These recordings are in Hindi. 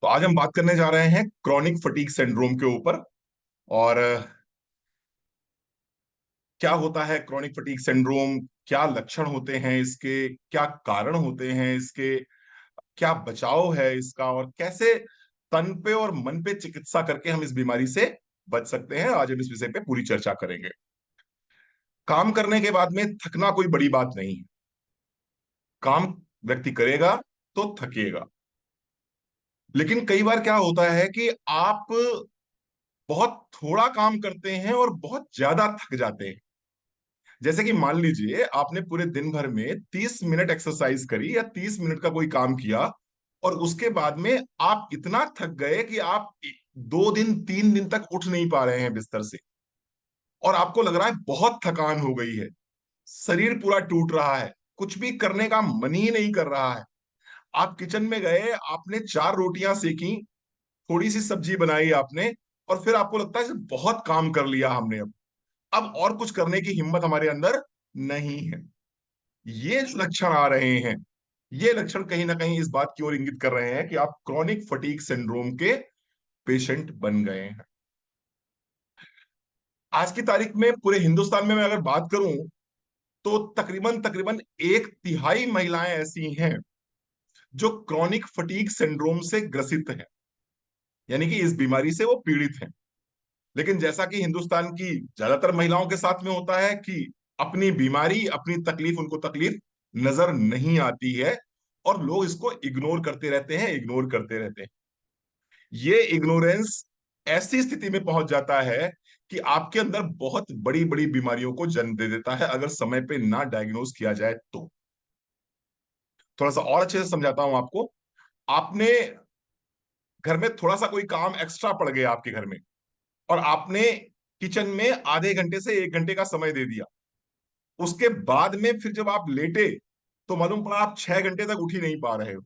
तो आज हम बात करने जा रहे हैं क्रॉनिक फटीग सिंड्रोम के ऊपर। और क्या होता है क्रॉनिक फटीग सिंड्रोम, क्या लक्षण होते हैं इसके, क्या कारण होते हैं इसके, क्या बचाव है इसका, और कैसे तन पे और मन पे चिकित्सा करके हम इस बीमारी से बच सकते हैं। आज हम इस विषय पे पूरी चर्चा करेंगे। काम करने के बाद में थकना कोई बड़ी बात नहीं है। काम व्यक्ति करेगा तो थकेगा। लेकिन कई बार क्या होता है कि आप बहुत थोड़ा काम करते हैं और बहुत ज्यादा थक जाते हैं। जैसे कि मान लीजिए आपने पूरे दिन भर में 30 मिनट एक्सरसाइज करी या 30 मिनट का कोई काम किया, और उसके बाद में आप इतना थक गए कि आप 2 दिन 3 दिन तक उठ नहीं पा रहे हैं बिस्तर से, और आपको लग रहा है बहुत थकान हो गई है, शरीर पूरा टूट रहा है, कुछ भी करने का मन ही नहीं कर रहा है। आप किचन में गए, आपने 4 रोटियां सेकी, थोड़ी सी सब्जी बनाई आपने, और फिर आपको लगता है कि बहुत काम कर लिया हमने, अब और कुछ करने की हिम्मत हमारे अंदर नहीं है। ये जो लक्षण आ रहे हैं, ये लक्षण कहीं ना कहीं इस बात की ओर इंगित कर रहे हैं कि आप क्रॉनिक फटीग सिंड्रोम के पेशेंट बन गए हैं। आज की तारीख में पूरे हिंदुस्तान में मैं अगर बात करूं तो तकरीबन तकरीबन 1/3 महिलाएं ऐसी हैं जो क्रॉनिक फटीग सिंड्रोम से ग्रसित हैं, यानी कि इस बीमारी से वो पीड़ित हैं। लेकिन जैसा कि हिंदुस्तान की ज्यादातर महिलाओं के साथ में होता है कि अपनी बीमारी, अपनी तकलीफ उनको तकलीफ नजर नहीं आती है, और लोग इसको इग्नोर करते रहते हैं, इग्नोर करते रहते हैं। ये इग्नोरेंस ऐसी स्थिति में पहुंच जाता है कि आपके अंदर बहुत बड़ी बड़ी बीमारियों को जन्म दे देता है, अगर समय पे ना डायग्नोज किया जाए तो। थोड़ा सा और अच्छे से समझाता हूं आपको। आपने घर में थोड़ा सा कोई काम एक्स्ट्रा पड़ गया आपके घर में, और आपने किचन में आधे घंटे से 1 घंटे का समय दे दिया। उसके बाद में फिर जब आप लेटे तो मालूम पड़ा आप 6 घंटे तक उठ ही नहीं पा रहे हो,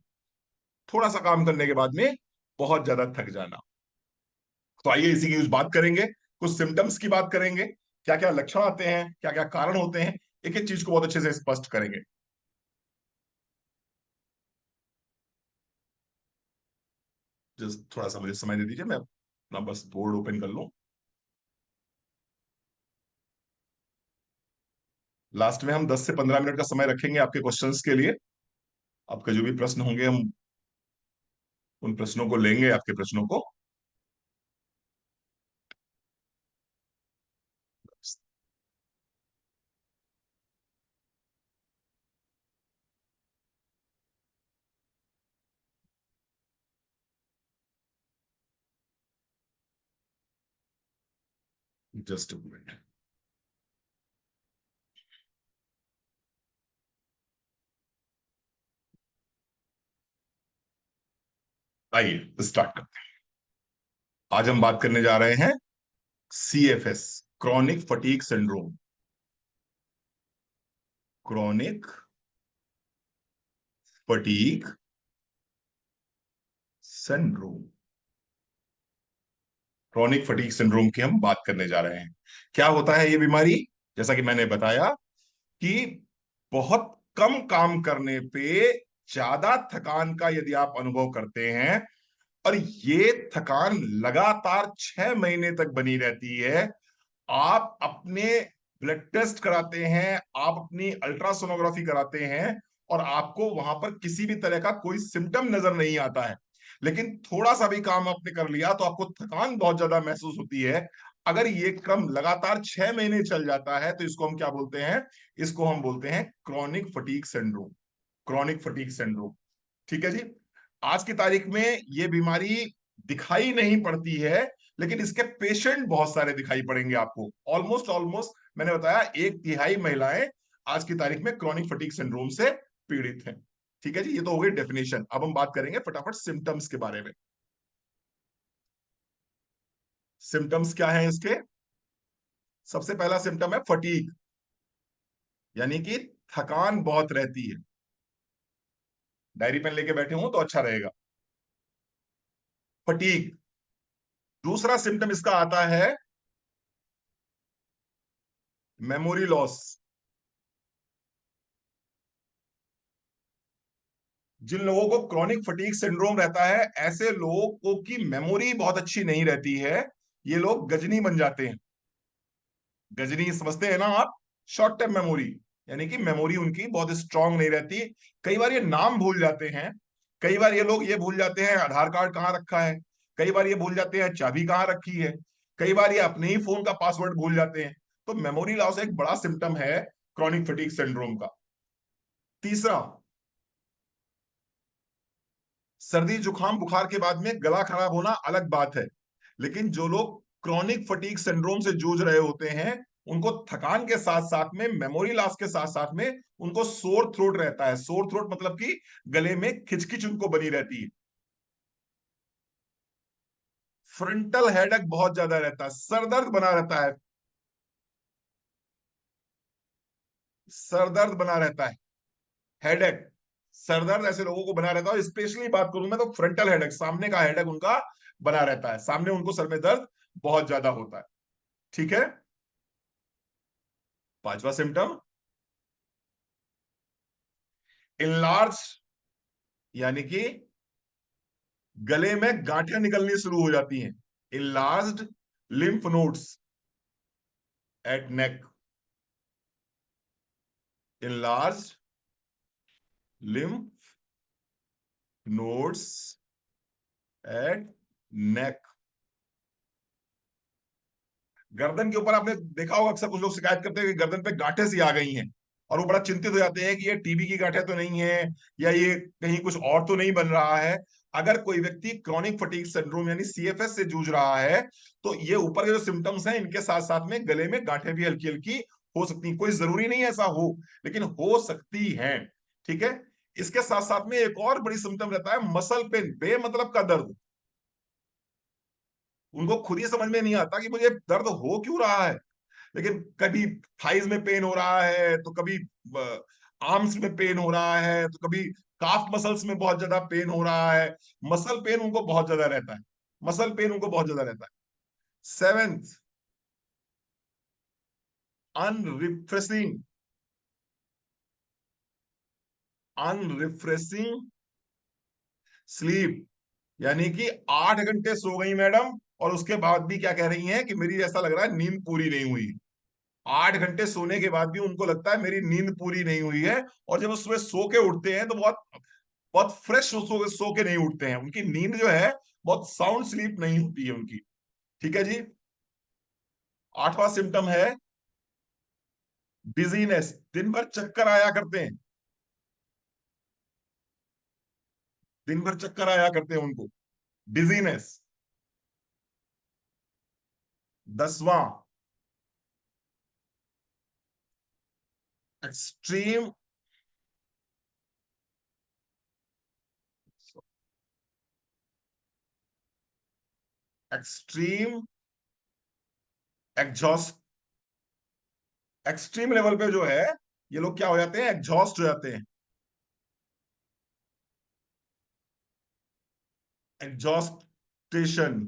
थोड़ा सा काम करने के बाद में बहुत ज्यादा थक जाना। तो आइए इसी की कुछ बात करेंगे, कुछ सिम्टम्स की बात करेंगे, क्या क्या लक्षण आते हैं, क्या क्या कारण होते हैं, एक एक चीज को बहुत अच्छे से स्पष्ट करेंगे। जस्ट थोड़ा सा मुझे समय दे दीजिए, मैं अपना बस बोर्ड ओपन कर लूं। लास्ट में हम 10 से 15 मिनट का समय रखेंगे आपके क्वेश्चंस के लिए। आपके जो भी प्रश्न होंगे हम उन प्रश्नों को लेंगे, आपके प्रश्नों को। Just a minute. आइए स्टार्ट करते हैं। आज हम बात करने जा रहे हैं CFS, chronic fatigue syndrome. Chronic fatigue syndrome. Chronic fatigue syndrome की हम बात करने जा रहे हैं। क्या होता है ये बीमारी? जैसा कि मैंने बताया कि बहुत कम काम करने पे ज्यादा थकान का यदि आप अनुभव करते हैं, और ये थकान लगातार 6 महीने तक बनी रहती है, आप अपने ब्लड टेस्ट कराते हैं, आप अपनी अल्ट्रासोनोग्राफी कराते हैं, और आपको वहां पर किसी भी तरह का कोई सिम्टम नजर नहीं आता है, लेकिन थोड़ा सा भी काम आपने कर लिया तो आपको थकान बहुत ज्यादा महसूस होती है। अगर ये क्रम लगातार 6 महीने चल जाता है तो इसको हम क्या बोलते हैं? इसको हम बोलते हैं chronic fatigue syndrome. Chronic fatigue syndrome. ठीक है जी। आज की तारीख में ये बीमारी दिखाई नहीं पड़ती है, लेकिन इसके पेशेंट बहुत सारे दिखाई पड़ेंगे आपको। ऑलमोस्ट ऑलमोस्ट मैंने बताया 1/3 महिलाएं आज की तारीख में क्रॉनिक फटीग सिंड्रोम से पीड़ित हैं। ठीक है जी, ये तो हो गई डेफिनेशन। अब हम बात करेंगे फटाफट सिम्टम्स के बारे में। सिम्टम्स क्या है इसके? सबसे पहला सिम्टम है फटीग, यानी कि थकान बहुत रहती है। डायरी पेन लेके बैठे हो तो अच्छा रहेगा। फटीग। दूसरा सिम्टम इसका आता है मेमोरी लॉस। जिन लोगों को क्रॉनिक फटीग सिंड्रोम रहता है, ऐसे लोगों की मेमोरी बहुत अच्छी नहीं रहती है। ये लोग गजनी बन जाते हैं। गजनी समझते हैं ना आप? शॉर्ट टर्म मेमोरी, यानी कि मेमोरी उनकी बहुत स्ट्रांग नहीं रहती। कई बार ये नाम भूल जाते हैं। कई बार ये लोग ये भूल जाते हैं आधार कार्ड कहाँ रखा है। कई बार ये भूल जाते हैं चाबी कहाँ रखी है। कई बार ये अपने ही फोन का पासवर्ड भूल जाते हैं। तो मेमोरी लॉस एक बड़ा सिम्टम है क्रॉनिक फटीग सिंड्रोम का। तीसरा, सर्दी जुकाम बुखार के बाद में गला खराब होना अलग बात है, लेकिन जो लोग क्रॉनिक फटीग सिंड्रोम से जूझ रहे होते हैं, उनको थकान के साथ साथ में, मेमोरी लॉस के साथ साथ में, उनको सोर थ्रोट रहता है। सोर थ्रोट मतलब कि गले में खिचखिच उनको बनी रहती है। फ्रंटल हेडेक बहुत ज्यादा रहता है, सरदर्द बना रहता है। सरदर्द बना रहता है, हेडेक, सरदर्द ऐसे लोगों को बना रहता है। स्पेशली बात करूं मैं तो फ्रंटल हेडेक, सामने का हेडेक उनका बना रहता है, सामने उनको सर में दर्द बहुत ज्यादा होता है। ठीक है। पांचवा सिम्टम, इनलार्ज, यानी कि गले में गांठें निकलनी शुरू हो जाती हैं। इनलार्ज्ड लिम्फ नोड्स एट नेक। इनलार्ज्ड लिम्फ नोड्स एट नेक। गर्दन के ऊपर आपने देखा होगा, अक्सर कुछ लोग शिकायत करते हैं कि गर्दन पे गांठें सी आ गई हैं, और वो बड़ा चिंतित हो जाते हैं कि ये टीबी की गांठें तो नहीं है, या ये कहीं कुछ और तो नहीं बन रहा है। अगर कोई व्यक्ति क्रॉनिक फटीग सिंड्रोम यानी सीएफएस से जूझ रहा है, तो ये ऊपर के जो सिम्टम्स हैं, इनके साथ साथ में गले में गांठें भी हल्की हल्की हो सकती हैं। कोई जरूरी नहीं है ऐसा हो, लेकिन हो सकती हैं। ठीक है। इसके साथ साथ में एक और बड़ी सिम्टम रहता है मसल पेन, बेमतलब का दर्द। उनको खुद ही समझ में नहीं आता कि मुझे दर्द हो क्यों रहा है, लेकिन कभी थाइज में पेन हो रहा है, तो कभी आर्म्स में पेन हो रहा है, तो कभी काफ मसल्स में बहुत ज्यादा पेन हो रहा है। मसल पेन उनको बहुत ज्यादा रहता है। मसल पेन उनको बहुत ज्यादा रहता है। सेवेंथ, अनरिफ्रेशिंग, अनरिफ्रेशिंग स्लीप, यानी कि 8 घंटे सो गई मैडम, और उसके बाद भी क्या कह रही हैं कि मेरी ऐसा लग रहा है नींद पूरी नहीं हुई। 8 घंटे सोने के बाद भी उनको लगता है मेरी नींद पूरी नहीं हुई है। और जब वो सुबह सो के उठते हैं तो बहुत बहुत फ्रेश सो के नहीं उठते हैं। उनकी नींद जो है, बहुत साउंड स्लीप नहीं होती है उनकी। ठीक है जी। आठवां सिम्टम है डिजीनेस, दिन भर चक्कर आया करते हैं। दिन भर चक्कर आया करते हैं उनको, डिजीनेस। 10वां, extreme, extreme exhaust. Extreme level पे जो है, ये लोग क्या हो जाते हैं, एग्जॉस्ट हो जाते हैं। एग्जॉस्टेशन,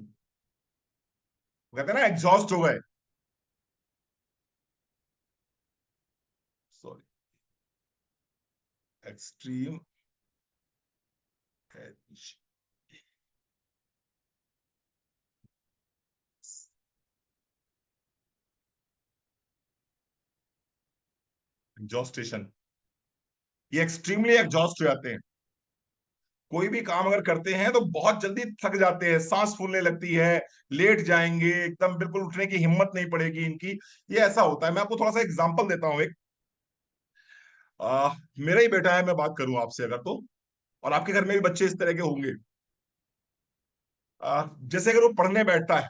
कहते हैं ना एग्जॉस्ट हो गए। सॉरी, एक्सट्रीम एग्जॉस्टेशन, ये एक्सट्रीमली एग्जॉस्ट हो जाते हैं। कोई भी काम अगर करते हैं तो बहुत जल्दी थक जाते हैं, सांस फूलने लगती है, लेट जाएंगे एकदम, बिल्कुल उठने की हिम्मत नहीं पड़ेगी इनकी। ये ऐसा होता है। मैं आपको थोड़ा सा एग्जांपल देता हूं एक। मेरा ही बेटा है, मैं बात करूं आपसे अगर तो, और आपके घर में भी बच्चे इस तरह के होंगे। जैसे अगर वो पढ़ने बैठता है,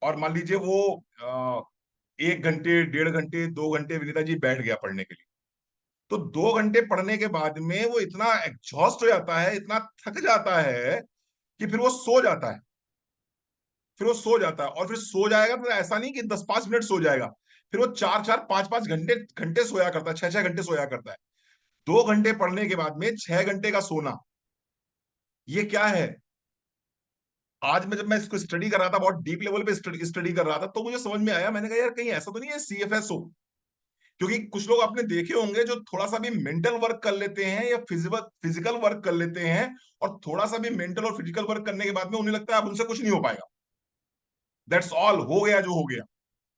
और मान लीजिए वो 1 घंटे, 1.5 घंटे, 2 घंटे विनीता जी बैठ गया पढ़ने के लिए, तो 2 घंटे पढ़ने के बाद में वो इतना एग्जॉस्ट हो जाता है, इतना थक जाता है कि फिर वो सो जाता है। फिर वो सो जाता है, और फिर सो जाएगा तो ऐसा नहीं कि 10-5 मिनट सो जाएगा, फिर वो 4-4, 5-5 घंटे घंटे सोया करता है, 6-6 घंटे सोया करता है। 2 घंटे पढ़ने के बाद में 6 घंटे का सोना, ये क्या है? आज मैं, जब मैं इसको स्टडी कर रहा था, बहुत डीप लेवल पे स्टडी कर रहा था, तो मुझे समझ में आया, मैंने कहा यार कहीं ऐसा तो नहीं है सीएफएस हो। क्योंकि कुछ लोग आपने देखे होंगे जो थोड़ा सा भी मेंटल वर्क कर लेते हैं या फिजिकल फिजिकल वर्क कर लेते हैं, और थोड़ा सा भी मेंटल और फिजिकल वर्क करने के बाद में उन्हें लगता है अब उनसे कुछ नहीं हो पाएगा, दैट्स ऑल, हो गया जो हो गया।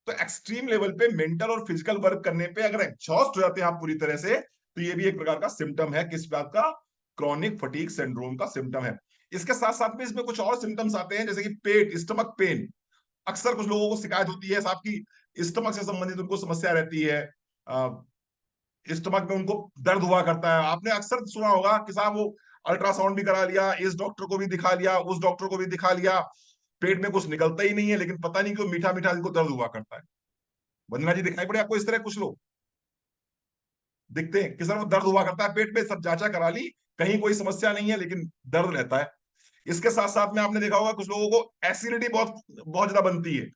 तो एक्सट्रीम लेवल पे मेंटल और फिजिकल वर्क करने पे अगर एग्जॉस्ट हो जाते हैं आप पूरी तरह से, तो ये भी एक प्रकार का सिम्टम है, किस बात का? क्रॉनिक फटीग सिंड्रोम का सिम्टम है। इसके साथ साथ में इसमें कुछ और सिम्टम्स आते हैं, जैसे कि पेट, स्टमक पेन। अक्सर कुछ लोगों को शिकायत होती है साहब की स्टमक से संबंधित उनको समस्या रहती है, स्टमक में उनको दर्द हुआ करता है। आपने अक्सर सुना होगा कि साहब वो अल्ट्रासाउंड भी करा लिया, इस डॉक्टर को भी दिखा लिया, उस डॉक्टर को भी दिखा लिया, पेट में कुछ निकलता ही नहीं है, लेकिन पता नहीं क्यों मीठा मीठा इनको दर्द हुआ करता है। वंदना जी, दिखाई पड़े आपको इस तरह कुछ लोग दिखते हैं कि सर वो दर्द हुआ करता है पेट में, सब जांचा करा ली, कहीं कोई समस्या नहीं है, लेकिन दर्द रहता है। इसके साथ साथ में आपने देखा होगा कुछ लोगों को एसिडिटी बहुत बहुत ज्यादा बनती है,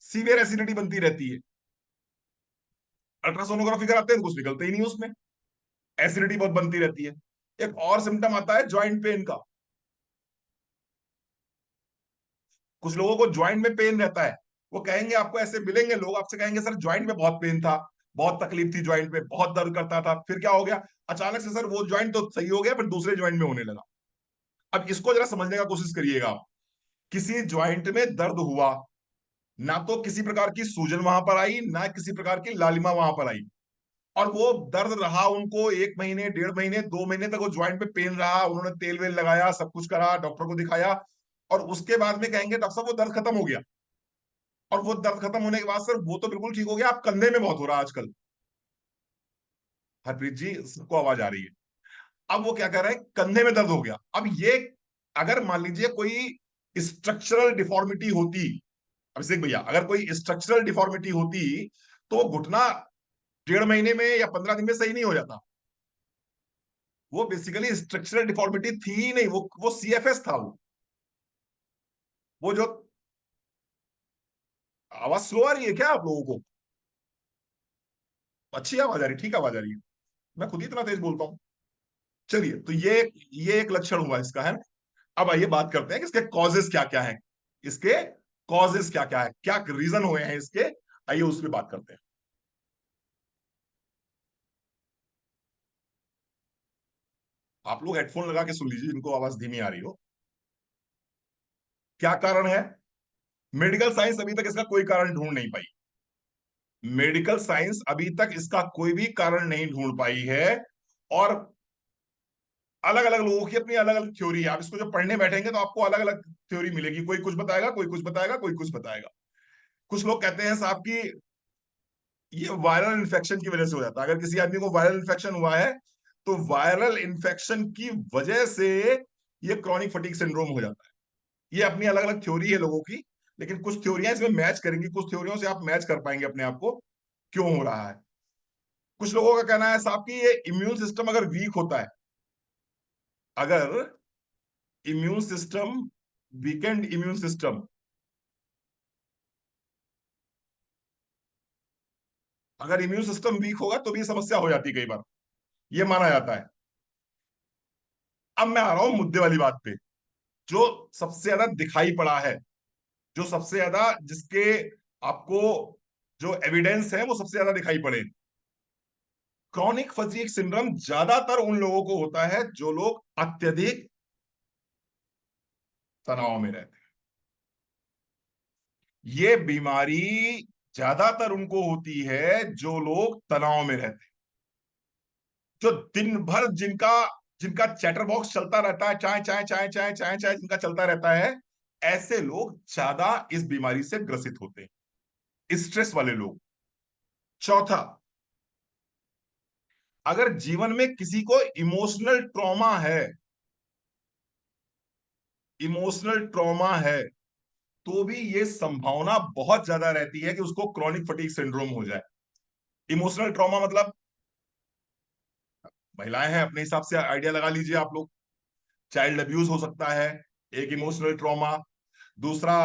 सीवियर एसिडिटी बनती रहती है। अल्ट्रासोनोग्राफी कराते हैं तो कुछ निकलते ही नहीं उसमें, एसिडिटी बहुत बनती रहती है। एक और सिम्टम आता है ज्वाइंट पेन का। कुछ लोगों को ज्वाइंट में पेन रहता है, वो कहेंगे, आपको ऐसे मिलेंगे लोग, आपसे कहेंगे सर ज्वाइंट में बहुत पेन था, बहुत तकलीफ थी ज्वाइंट में, बहुत दर्द करता था, फिर क्या हो गया, अचानक से सर वो ज्वाइंट तो सही हो गया, फिर दूसरे ज्वाइंट में होने लगा। अब इसको जरा समझने का कोशिश करिएगा आप। किसी ज्वाइंट में दर्द हुआ, ना तो किसी प्रकार की सूजन वहां पर आई, ना किसी प्रकार की लालिमा वहां पर आई, और वो दर्द रहा उनको 1 महीने, 1.5 महीने, 2 महीने तक वो ज्वाइंट में पेन रहा, उन्होंने तेल वेल लगाया, सब कुछ करा, डॉक्टर को दिखाया, और उसके बाद में कहेंगे डॉक्टर साहब वो दर्द खत्म हो गया। और वो दर्द खत्म होने के बाद सर वो तो बिल्कुल ठीक हो गया, आप कंधे में बहुत हो रहा है आजकल। हरप्रीत जी, सबको आवाज आ रही है। अब वो क्या कर रहे हैं, कंधे में दर्द हो गया। अब ये अगर मान लीजिए कोई स्ट्रक्चरल डिफॉर्मिटी होती, अभिषेक भैया, अगर कोई स्ट्रक्चरल डिफॉर्मिटी होती, तो वो घुटना 1.5 महीने में या 15 दिन में सही नहीं हो जाता। वो बेसिकली स्ट्रक्चरल डिफॉर्मिटी थी ही नहीं, वो सीएफएस था वो जो। आवाज स्लो आ रही है क्या आप लोगों को? अच्छी आवाज आ रही, ठीक आवाज आ रही है? मैं खुद ही इतना तेज बोलता हूँ। चलिए, तो ये एक लक्षण हुआ इसका, है ना। अब आइए बात करते हैं कि इसके कॉजेस क्या क्या है, इसके कॉजेस क्या क्या है, क्या रीजन हुए हैं इसके, आइए उस पर बात करते हैं। आप लोग हेडफोन लगा के सुन लीजिए, इनको आवाज धीमी आ रही हो। क्या कारण है? मेडिकल साइंस अभी तक इसका कोई कारण ढूंढ नहीं पाई। मेडिकल साइंस अभी तक इसका कोई भी कारण नहीं ढूंढ पाई है। और अलग अलग लोगों की अपनी अलग अलग थ्योरी है, आप इसको जब पढ़ने बैठेंगे तो आपको अलग अलग थ्योरी मिलेगी, कोई कुछ बताएगा, कोई कुछ बताएगा, कोई कुछ बताएगा। कुछ लोग कहते हैं साहब की ये वायरल इन्फेक्शन की वजह से हो जाता है। अगर किसी आदमी को वायरल इन्फेक्शन हुआ है, तो वायरल इन्फेक्शन की वजह से ये क्रॉनिक फटीग सिंड्रोम हो जाता है। ये अपनी अलग अलग थ्योरी है लोगों की, लेकिन कुछ थ्योरियां इसमें मैच करेंगी, कुछ थ्योरियों से आप मैच कर पाएंगे अपने आप को क्यों हो रहा है। कुछ लोगों का कहना है साहब कि ये इम्यून सिस्टम अगर वीक होता है, अगर immune system, weekend immune system, अगर इम्यून सिस्टम वीक होगा तो भी समस्या हो जाती है कई बार, ये माना जाता है। अब मैं आ रहा हूं मुद्दे वाली बात पे, जो सबसे ज्यादा दिखाई पड़ा है, जो सबसे ज्यादा जिसके आपको जो एविडेंस है वो सबसे ज्यादा दिखाई पड़े। क्रॉनिक फटीग सिंड्रोम ज्यादातर उन लोगों को होता है जो लोग अत्यधिक तनाव में रहते हैं। ये बीमारी ज्यादातर उनको होती है जो लोग तनाव में रहते हैं, जो दिन भर जिनका जिनका चैटर बॉक्स चलता रहता है, चाय चाय चाय चाय चाय चाय जिनका चलता रहता है, ऐसे लोग ज्यादा इस बीमारी से ग्रसित होते हैं, स्ट्रेस वाले लोग। चौथा, अगर जीवन में किसी को इमोशनल ट्रॉमा है, इमोशनल ट्रॉमा है, तो भी ये संभावना बहुत ज्यादा रहती है कि उसको क्रॉनिक फटीग सिंड्रोम हो जाए। इमोशनल ट्रॉमा मतलब, महिलाएं हैं, अपने हिसाब से आइडिया लगा लीजिए आप लोग। चाइल्ड अब्यूज हो सकता है, एक इमोशनल ट्रॉमा। दूसरा,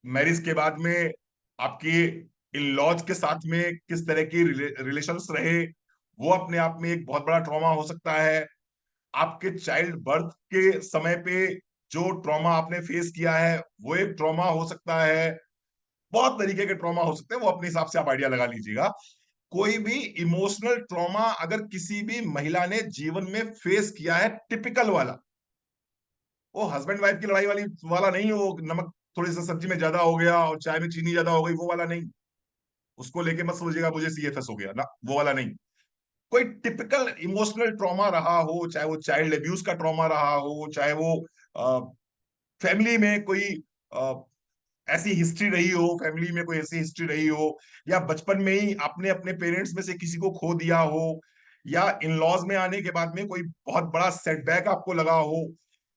मैरिज के बाद में आपके इन लॉज के साथ में किस तरह की रिलेशंस रहे, वो अपने आप में एक बहुत बड़ा ट्रॉमा हो सकता है। आपके चाइल्ड बर्थ के समय पे जो ट्रॉमा आपने फेस किया है वो एक ट्रॉमा हो सकता है। बहुत तरीके के ट्रॉमा हो सकते हैं, वो अपने हिसाब से आप आइडिया लगा लीजिएगा। कोई भी इमोशनल ट्रॉमा अगर किसी भी महिला ने जीवन में फेस किया है, टिपिकल वाला, वो हस्बैंड वाइफ की लड़ाई वाली वाला नहीं, वो नमक थोड़ी सी सब्जी में ज्यादा हो गया और चाय में चीनी ज्यादा हो गई, वो वाला नहीं। उसको लेके मत सोचिएगा मुझे सीएफएस हो गया ना, वो वाला नहीं। कोई टिपिकल इमोशनल ट्रॉमा रहा हो, चाहे वो चाइल्ड अब्यूज का ट्रॉमा रहा हो, चाहे वो फैमिली में कोई अ, ऐसी हिस्ट्री रही हो, फैमिली में कोई ऐसी हिस्ट्री रही हो, या बचपन में ही आपने अपने पेरेंट्स में से किसी को खो दिया हो, या इन लॉज में आने के बाद में कोई बहुत बड़ा सेटबैक आपको लगा हो,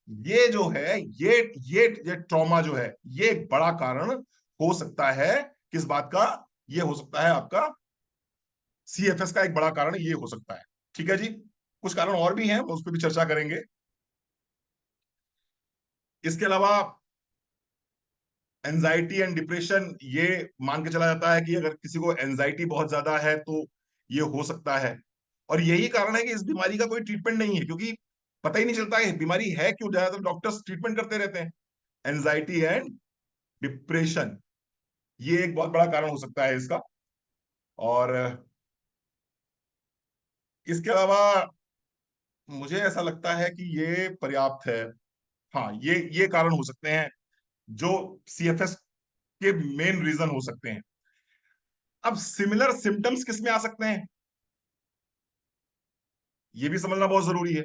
ये जो है, ये ट्रॉमा जो है, ये एक बड़ा कारण हो सकता है। किस बात का? ये हो सकता है आपका सीएफएस का एक बड़ा कारण ये हो सकता है। ठीक है जी। कुछ कारण और भी हैं, उस पर भी चर्चा करेंगे। इसके अलावा एंजाइटी एंड डिप्रेशन, ये मान के चला जाता है कि अगर किसी को एंजाइटी बहुत ज्यादा है तो ये हो सकता है। और यही कारण है कि इस बीमारी का कोई ट्रीटमेंट नहीं है, क्योंकि पता ही नहीं चलता है बीमारी है क्यों, ज्यादातर डॉक्टर्स ट्रीटमेंट करते रहते हैं। एंजाइटी एंड डिप्रेशन, ये एक बहुत बड़ा कारण हो सकता है इसका। और इसके अलावा मुझे ऐसा लगता है कि ये पर्याप्त है। हाँ, ये कारण हो सकते हैं जो सीएफएस के मेन रीजन हो सकते हैं। अब सिमिलर सिम्टम्स किस में आ सकते हैं, ये भी समझना बहुत जरूरी है।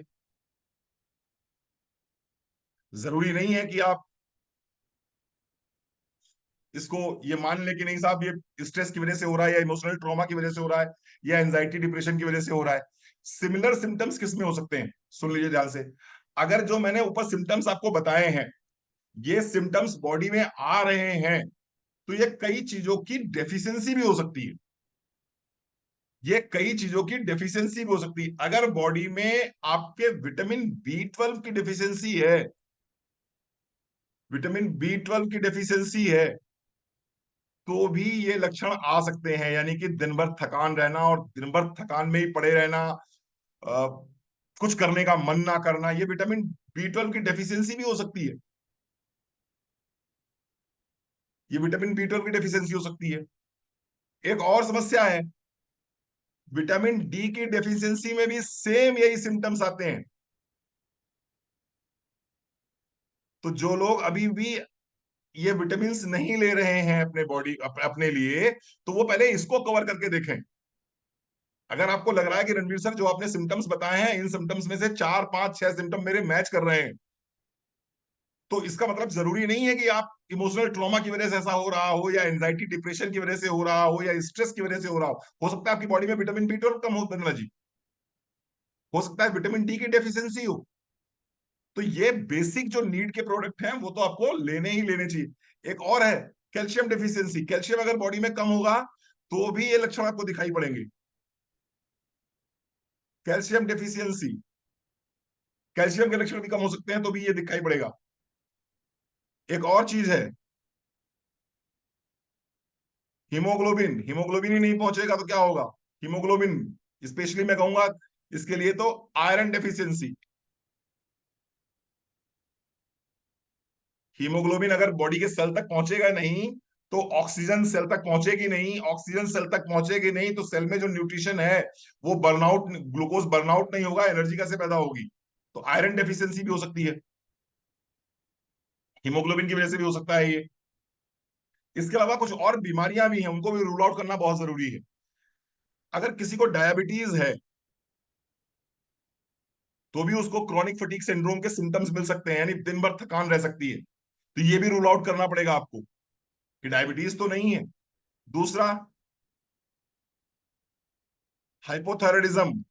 जरूरी नहीं है कि आप इसको ये मान लें कि नहीं साहब ये स्ट्रेस की वजह से हो रहा है, या इमोशनल ट्रॉमा की वजह से हो रहा है, या एंजाइटी डिप्रेशन की वजह से हो रहा है। सिमिलर सिम्टम्स किस में हो सकते हैं, सुन लीजिए ध्यान से। अगर जो मैंने ऊपर सिम्टम्स आपको बताए हैं, ये सिम्टम्स बॉडी में आ रहे हैं, तो ये कई चीजों की डेफिशिएंसी भी हो सकती है। ये कई चीजों की डेफिशिएंसी भी हो सकती है। अगर बॉडी में आपके विटामिन बी 12 की डेफिशिएंसी है, विटामिन बी 12 की डेफिशिएंसी है, तो भी ये लक्षण आ सकते हैं। यानी कि दिन भर थकान रहना, और दिन भर थकान में ही पड़े रहना, कुछ करने का मन ना करना, ये विटामिन बी 12 की डेफिशिएंसी भी हो सकती है। ये विटामिन बी 12 की डेफिशिएंसी हो सकती है। एक और समस्या है, विटामिन डी की डेफिशिएंसी में भी सेम यही सिम्टम्स आते हैं। तो जो लोग अभी भी ये विटामिन नहीं ले रहे हैं अपने बॉडी अपने लिए, तो वो पहले इसको कवर करके देखें। अगर आपको लग रहा है कि रणवीर सर जो आपने सिम्टम्स बताए हैं, इन सिम्टम्स में से 4 5 6 सिम्टम मेरे मैच कर रहे हैं, तो इसका मतलब जरूरी नहीं है कि आप इमोशनल ट्रॉमा की वजह से ऐसा हो रहा हो, या एंजाइटी डिप्रेशन की वजह से हो रहा हो, या स्ट्रेस की वजह से हो रहा हो सकता है आपकी बॉडी में विटामिन बी 12 कम हो, बंदना जी, हो सकता है विटामिन डी की डेफिशिएंसी हो। तो ये बेसिक जो नीड के प्रोडक्ट हैं वो तो आपको लेने ही लेने चाहिए। एक और है कैल्शियम डेफिशिएंसी। कैल्शियम अगर बॉडी में कम होगा तो भी ये लक्षण आपको दिखाई पड़ेंगे। कैल्शियम डेफिशिएंसी, कैल्शियम के लक्षण भी कम हो सकते हैं, तो भी ये दिखाई पड़ेगा। एक और चीज है हीमोग्लोबिन। हीमोग्लोबिन ही नहीं पहुंचेगा तो क्या होगा? हीमोग्लोबिन, स्पेशली मैं कहूंगा इसके लिए तो आयरन डेफिशिएंसी। हीमोग्लोबिन अगर बॉडी के सेल तक पहुंचेगा नहीं, तो ऑक्सीजन सेल तक पहुंचेगी नहीं। ऑक्सीजन सेल तक पहुंचेगी नहीं तो सेल में जो न्यूट्रिशन है वो बर्नआउट, ग्लूकोज बर्नआउट नहीं होगा, एनर्जी कैसे पैदा होगी? तो आयरन डेफिशिएंसी भी हो सकती है, हीमोग्लोबिन की वजह से भी हो सकता है ये। इसके अलावा कुछ और बीमारियां भी हैं, उनको भी रूल आउट करना बहुत जरूरी है। अगर किसी को डायबिटीज है, तो भी उसको क्रॉनिक फटीग सिंड्रोम के सिम्टम्स मिल सकते हैं, यानी दिन भर थकान रह सकती है। तो ये भी रूल आउट करना पड़ेगा आपको कि डायबिटीज तो नहीं है। दूसरा, हाइपोथायराइडिज्म,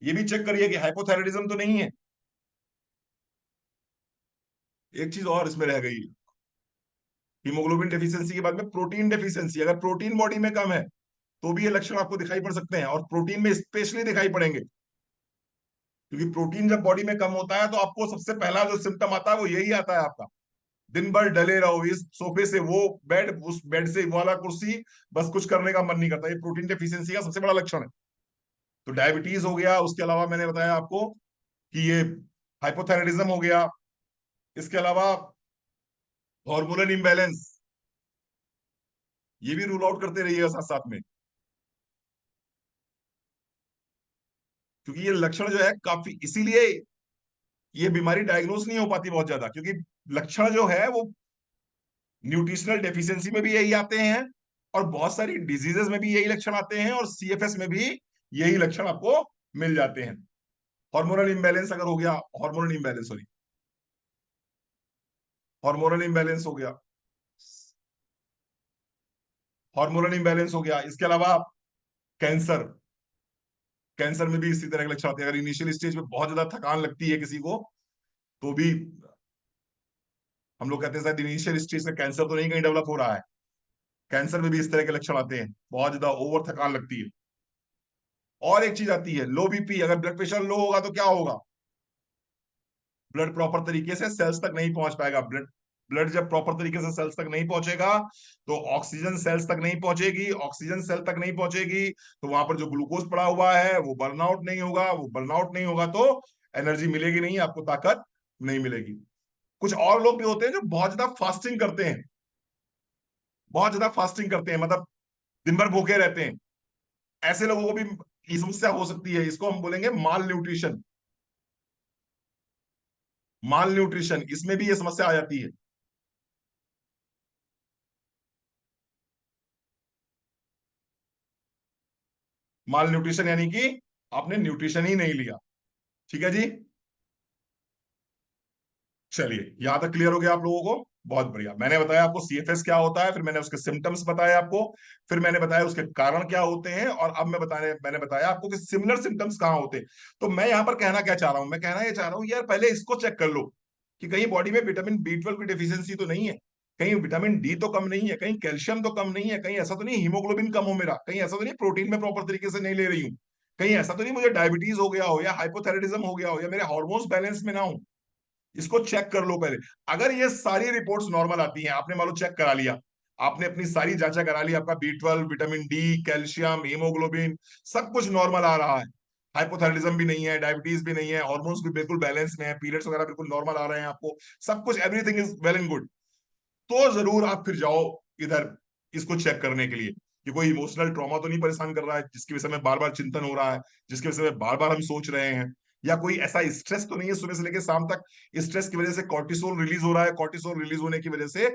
ये भी चेक करिए कि हाइपोथायराइडिज्म तो नहीं है। एक चीज और इसमें रह गई, हीमोग्लोबिन डेफिशिएंसी के बाद में प्रोटीन डेफिशिएंसी। अगर प्रोटीन बॉडी में कम है तो भी ये लक्षण आपको दिखाई पड़ सकते हैं, और प्रोटीन में स्पेशली दिखाई पड़ेंगे, क्योंकि प्रोटीन जब बॉडी में कम होता है तो आपको सबसे पहला जो सिम्टम आता है वो यही आता है आपका, दिन भर डले रहो इस सोफे से वो बेड, उस बेड से वाला कुर्सी, बस कुछ करने का मन नहीं करता। ये प्रोटीन डेफिशिएंसी का सबसे बड़ा लक्षण है। तो डायबिटीज हो गया, उसके अलावा मैंने बताया आपको कि ये हाइपोथायराइडिज्म हो गया। इसके अलावा हार्मोनल इम्बैलेंस, ये भी रूल आउट करते रहिएगा साथ साथ में, क्योंकि ये लक्षण जो है काफी, इसीलिए ये बीमारी डायग्नोस नहीं हो पाती बहुत ज्यादा, क्योंकि लक्षण जो है वो न्यूट्रिशनल डेफिशिएंसी में भी यही आते हैं, और बहुत सारी डिजीजेस में भी यही लक्षण आते हैं, और सीएफएस में भी यही लक्षण आपको मिल जाते हैं। हार्मोनल इम्बैलेंस अगर हो गया, hormonal imbalance, sorry, hormonal imbalance हो गया, हार्मोनल इम्बैलेंस हो गया, इसके अलावा कैंसर, कैंसर में भी इसी तरह के लक्षण आते हैं। अगर इनिशियल स्टेज में बहुत ज्यादा थकान लगती है किसी को, तो भी हम लोग कहते हैं शायद इनिशियल स्टेज में कैंसर तो नहीं कहीं डेवलप हो रहा है। कैंसर में भी इस तरह के लक्षण आते हैं, बहुत ज्यादा ओवर थकान लगती है। और एक चीज आती है लो बीपी, अगर ब्लड प्रेशर लो होगा तो क्या होगा, ब्लड प्रॉपर तरीके से सेल्स तक नहीं पहुंच पाएगा। ब्लड ब्लड जब प्रॉपर तरीके से सेल्स तक नहीं पहुंचेगा, तो ऑक्सीजन सेल्स तक नहीं पहुंचेगी, ऑक्सीजन सेल तक नहीं पहुंचेगी, तो वहां पर जो ग्लूकोज पड़ा हुआ है वो बर्नआउट नहीं होगा, वो बर्नआउट नहीं होगा तो एनर्जी मिलेगी नहीं, आपको ताकत नहीं मिलेगी। कुछ और लोग भी होते हैं जो बहुत ज्यादा फास्टिंग करते हैं, बहुत ज्यादा फास्टिंग करते हैं, मतलब दिन भर भूखे रहते हैं। ऐसे लोगों को भी ये समस्या हो सकती है, इसको हम बोलेंगे माल न्यूट्रिशन। माल न्यूट्रिशन, इसमें भी ये समस्या आ जाती है। माल न्यूट्रिशन यानी कि आपने न्यूट्रिशन ही नहीं लिया। ठीक है जी, चलिए यहां तक क्लियर हो गया आप लोगों को। बहुत बढ़िया, मैंने बताया आपको सीएफएस क्या होता है, फिर मैंने उसके सिम्टम्स बताए आपको, फिर मैंने बताया उसके कारण क्या होते हैं, और अब मैंने बताया आपको कि सिमिलर सिम्टम्स कहाँ होते हैं। तो मैं यहां पर कहना क्या चाह रहा हूं, मैं कहना ये चाह रहा हूं यार, पहले इसको चेक कर लो कि कहीं बॉडी में विटामिन बी 12 की डिफिशियंसी तो नहीं है, कहीं विटामिन डी तो कम नहीं है, कहीं कैल्शियम तो कम नहीं है, कहीं ऐसा तो नहीं हीमोग्लोबिन कम हो मेरा, कहीं ऐसा तो नहीं प्रोटीन में प्रॉपर तरीके से नहीं ले रही हूँ, कहीं ऐसा तो नहीं मुझे डायबिटीज हो गया हो, या हाइपोथायराइडिज्म हो गया हो, या मेरे हार्मोन्स बैलेंस में ना हो। इसको चेक कर लो पहले। अगर ये सारी रिपोर्ट्स नॉर्मल आती हैं, आपने मान लो चेक करा लिया, आपने अपनी सारी जांचा करा ली, आपका B 12, vitamin D, calcium, haemoglobin सब कुछ नॉर्मल आ रहा है, हाइपोथायराइडिज्म भी नहीं है, डायबिटीज भी नहीं है, हार्मोन्स भी बिल्कुल बैलेंस में है, पीरियड्स वगैरह बिल्कुल नॉर्मल आ रहे हैं आपको, सब कुछ everything is well and good, तो जरूर आप फिर जाओ इधर इसको चेक करने के लिए कि कोई इमोशनल ट्रॉमा तो नहीं परेशान कर रहा है, जिसकी वजह से हमें बार बार चिंतन हो रहा है, जिसकी वजह से बार बार हम सोच रहे हैं, या कोई ऐसा स्ट्रेस तो नहीं है सुबह से लेकर शाम तक, स्ट्रेस की वजह से कॉर्टिसोल रिलीज हो रहा है, कॉर्टिसोल रिलीज होने की वजह से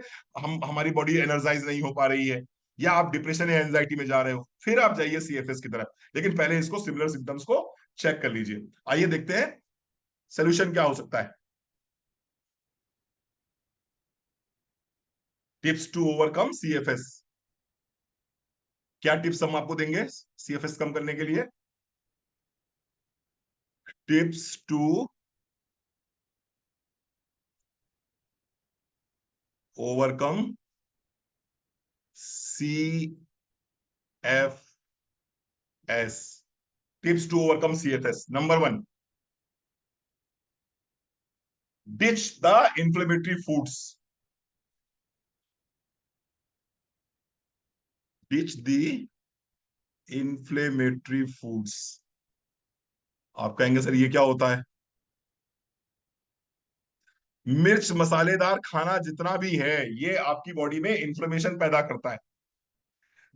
हमारी बॉडी एनर्जाइज नहीं हो पा रही है, या आप डिप्रेशन या एंजाइटी में जा रहे हो, फिर आप जाइए सीएफएस की तरफ। लेकिन पहले इसको सिमिलर सिम्टम्स को चेक कर लीजिए। आइए देखते हैं सोल्यूशन क्या हो सकता है। टिप्स टू ओवरकम सीएफएस, क्या टिप्स हम आपको देंगे सीएफएस कम करने के लिए। Tips to overcome C F S. Tips to overcome CFS, number 1, ditch the inflammatory foods, ditch the inflammatory foods. आप कहेंगे सर ये क्या होता है। मिर्च मसालेदार खाना जितना भी है, ये आपकी बॉडी में इंफ्लेमेशन पैदा करता है।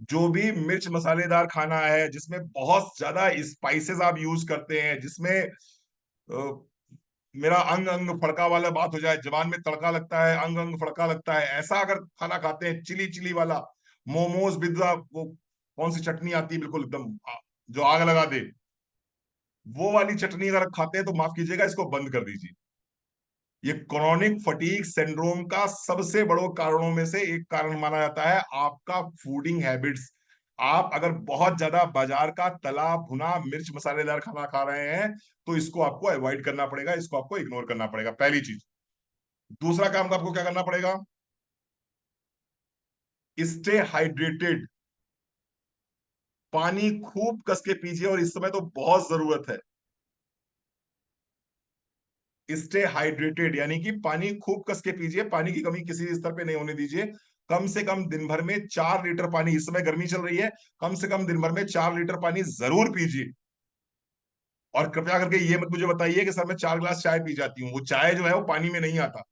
जो भी मिर्च मसालेदार खाना है, जिसमें बहुत ज्यादा स्पाइसेस आप यूज करते हैं, जिसमें मेरा अंग अंग फड़का वाला बात हो जाए, जबान में तड़का लगता है, अंग अंग फड़का लगता है, ऐसा अगर खाना खाते हैं, चिली चिली वाला, मोमोज पिज्जा, वो कौन सी चटनी आती है बिल्कुल एकदम जो आग लगा दे, वो वाली चटनी अगर आप खाते हैं तो माफ कीजिएगा, इसको बंद कर दीजिए। ये क्रोनिक फटीग सिंड्रोम का सबसे बड़ो कारणों में से एक कारण माना जाता है आपका फूडिंग हैबिट्स। आप अगर बहुत ज्यादा बाजार का तला भुना मिर्च मसालेदार खाना खा रहे हैं, तो इसको आपको अवॉइड करना पड़ेगा, इसको आपको इग्नोर करना पड़ेगा, पहली चीज। दूसरा काम आपको क्या करना पड़ेगा, स्टे हाइड्रेटेड, पानी खूब कस के पीजिए, और इस समय तो बहुत जरूरत है। स्टे हाइड्रेटेड यानी कि पानी खूब कस के पीजिए, पानी की कमी किसी स्तर पे नहीं होने दीजिए। कम से कम दिन भर में 4 लीटर पानी, इस समय गर्मी चल रही है, कम से कम दिन भर में 4 लीटर पानी जरूर पीजिए। और कृपया करके ये मत मुझे बताइए कि सर मैं 4 गिलास चाय पी जाती हूँ, वो चाय जो है वो पानी में नहीं आता,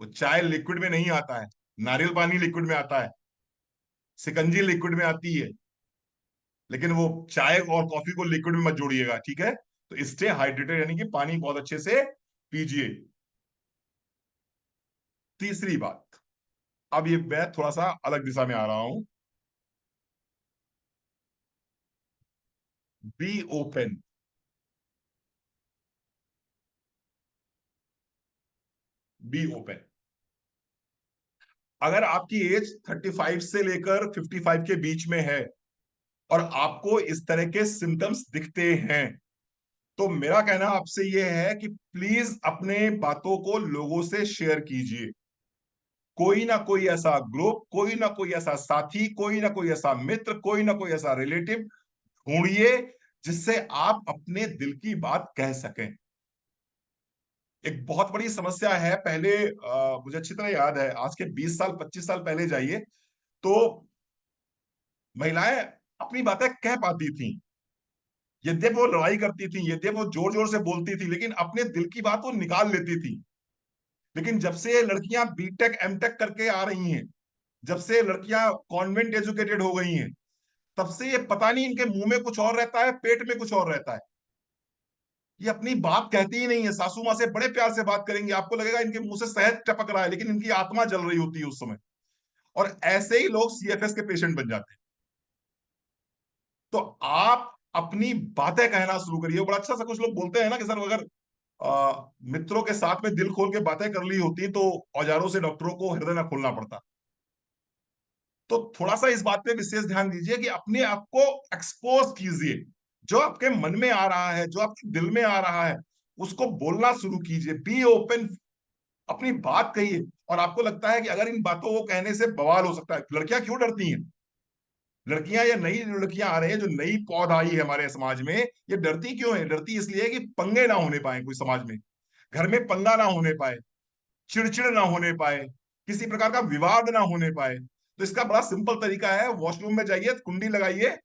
वो चाय लिक्विड में नहीं आता है, नारियल पानी लिक्विड में आता है। शिकंजी लिक्विड में आती है, लेकिन वो चाय और कॉफी को लिक्विड में मत जोड़िएगा, ठीक है? तो स्टे हाइड्रेटेड, यानी कि पानी बहुत अच्छे से पीजिए। तीसरी बात, अब ये मैं थोड़ा सा अलग दिशा में आ रहा हूं। Be open. Be open. अगर आपकी एज 35 से लेकर 55 के बीच में है और आपको इस तरह के सिम्टम्स दिखते हैं, तो मेरा कहना आपसे यह है कि प्लीज अपने बातों को लोगों से शेयर कीजिए। कोई ना कोई ऐसा ग्रुप, कोई ना कोई ऐसा साथी, कोई ना कोई ऐसा मित्र, कोई ना कोई ऐसा रिलेटिव ढूंढिए जिससे आप अपने दिल की बात कह सकें। एक बहुत बड़ी समस्या है, पहले मुझे अच्छी तरह याद है, आज के 20 साल 25 साल पहले जाइए तो महिलाएं अपनी बातें कह पाती थी, यद्यपि वो लड़ाई करती थी, यद्यपि वो जोर जोर से बोलती थी, लेकिन अपने दिल की बात वो निकाल लेती थी। लेकिन जब से लड़कियां बीटेक एमटेक करके आ रही हैं, जब से लड़कियां कॉन्वेंट एजुकेटेड हो गई हैं, तब से ये पता नहीं इनके मुंह में कुछ और रहता है, पेट में कुछ और रहता है। ये अपनी बात कहती ही नहीं है। सासू माँ से बड़े प्यार से बात करेंगे, आपको लगेगा इनके मुंह से शहद टपक रहा है, लेकिन इनकी आत्मा जल रही होती है उस समय। और ऐसे ही लोग सीएफएस के पेशेंट बन जाते हैं। तो आप अपनी बातें कहना शुरू करिए। बड़ा अच्छा सा कुछ लोग बोलते हैं ना कि सर, अगर मित्रों के साथ में दिल खोल के बातें कर ली होती तो औजारों से डॉक्टरों को हृदय ना खोलना पड़ता। तो थोड़ा सा इस बात पे विशेष ध्यान दीजिए कि अपने आप को एक्सपोज कीजिए। जो आपके मन में आ रहा है, जो आपके दिल में आ रहा है, उसको बोलना शुरू कीजिए। बी ओपन, अपनी बात कहिए। और आपको लगता है कि अगर इन बातों को कहने से बवाल हो सकता है, लड़कियां क्यों डरती हैं? लड़कियां या नई लड़कियां आ रही हैं, जो नई पौध आई है हमारे समाज में, ये डरती क्यों है? डरती इसलिए है कि पंगे ना होने पाए कोई समाज में, घर में पंगा ना होने पाए, चिड़चिड़ ना होने पाए, किसी प्रकार का विवाद ना होने पाए। तो इसका बड़ा सिंपल तरीका है, वॉशरूम में जाइए, कुंडी लगाइए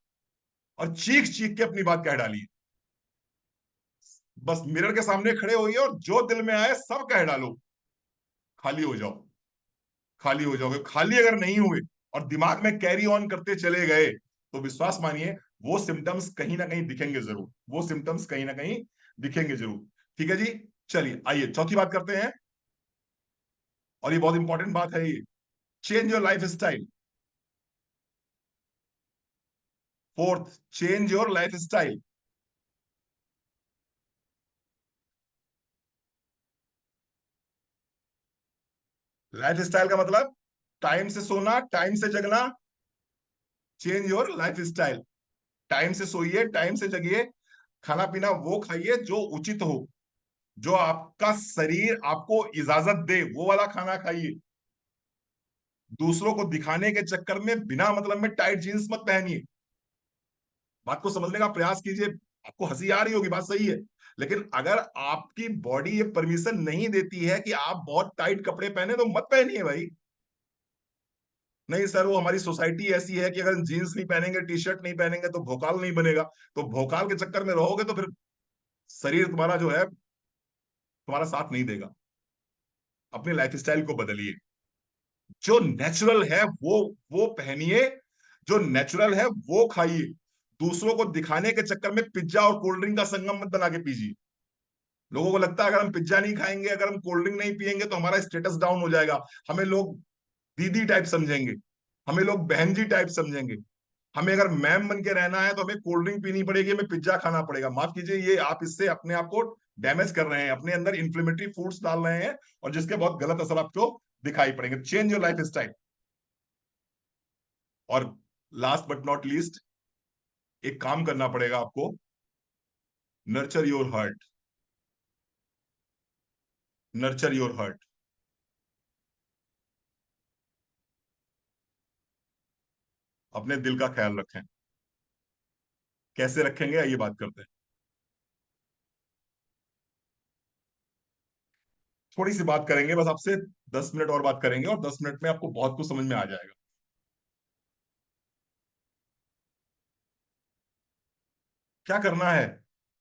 और चीख चीख के अपनी बात कह डालिए। बस मिरर के सामने खड़े होइए और जो दिल में आए सब कह डालो। खाली हो जाओ। खाली हो जाओगे। खाली अगर नहीं हुए और दिमाग में कैरी ऑन करते चले गए, तो विश्वास मानिए वो सिम्टम्स कहीं ना कहीं दिखेंगे जरूर। वो सिम्टम्स कहीं ना कहीं दिखेंगे जरूर। ठीक है जी। चलिए आइए चौथी बात करते हैं, और ये बहुत इंपॉर्टेंट बात है ये। Change your life style. Fourth, change your life style. Life style का मतलब टाइम से सोना, टाइम से जगना। Change your life style. Time से सोइए, टाइम से जगिए। खाना पीना वो खाइए जो उचित हो, जो आपका शरीर आपको इजाजत दे, वो वाला खाना खाइए। दूसरों को दिखाने के चक्कर में बिना मतलब में टाइट जींस मत पहनिए। बात को समझने का प्रयास कीजिए। आपको हंसी आ रही होगी, बात सही है, लेकिन अगर आपकी बॉडी ये परमिशन नहीं देती है कि आप बहुत टाइट कपड़े पहने, तो मत पहनिए भाई। नहीं सर, वो हमारी सोसाइटी ऐसी है कि अगर जीन्स नहीं पहनेंगे, टी शर्ट नहीं पहनेंगे तो भोकाल नहीं बनेगा। तो भोकाल के चक्कर में रहोगे तो फिर शरीर तुम्हारा जो है तुम्हारा साथ नहीं देगा। अपने लाइफ स्टाइल को बदलिए। जो नेचुरल है वो पहनिए। जो नेचुरल है वो खाइए। दूसरों को दिखाने के चक्कर में पिज्जा और कोल्ड ड्रिंक का संगम मत बना के पीजिए। लोगों को लगता है अगर हम पिज्जा नहीं खाएंगे, अगर हम कोल्ड ड्रिंक नहीं पियेंगे तो हमारा स्टेटस डाउन हो जाएगा, हमें लोग दीदी टाइप समझेंगे, हमें लोग बहन जी टाइप समझेंगे। हमें अगर मैम बन के रहना है तो हमें कोल्ड ड्रिंक पीनी पड़ेगी, हमें पिज्जा खाना पड़ेगा। माफ कीजिए, ये आप इससे अपने आप को डैमेज कर रहे हैं, अपने अंदर इन्फ्लेमेटरी फूड्स डाल रहे हैं, और जिसके बहुत गलत असर आपको दिखाई पड़ेंगे। Change your life style. और लास्ट बट नॉट लीस्ट, एक काम करना पड़ेगा आपको। Nurture your heart. Nurture your heart. अपने दिल का ख्याल रखें। कैसे रखेंगे, आइए बात करते हैं। थोड़ी सी बात करेंगे बस आपसे। 10 मिनट और बात करेंगे और 10 मिनट में आपको बहुत कुछ समझ में आ जाएगा। क्या करना है?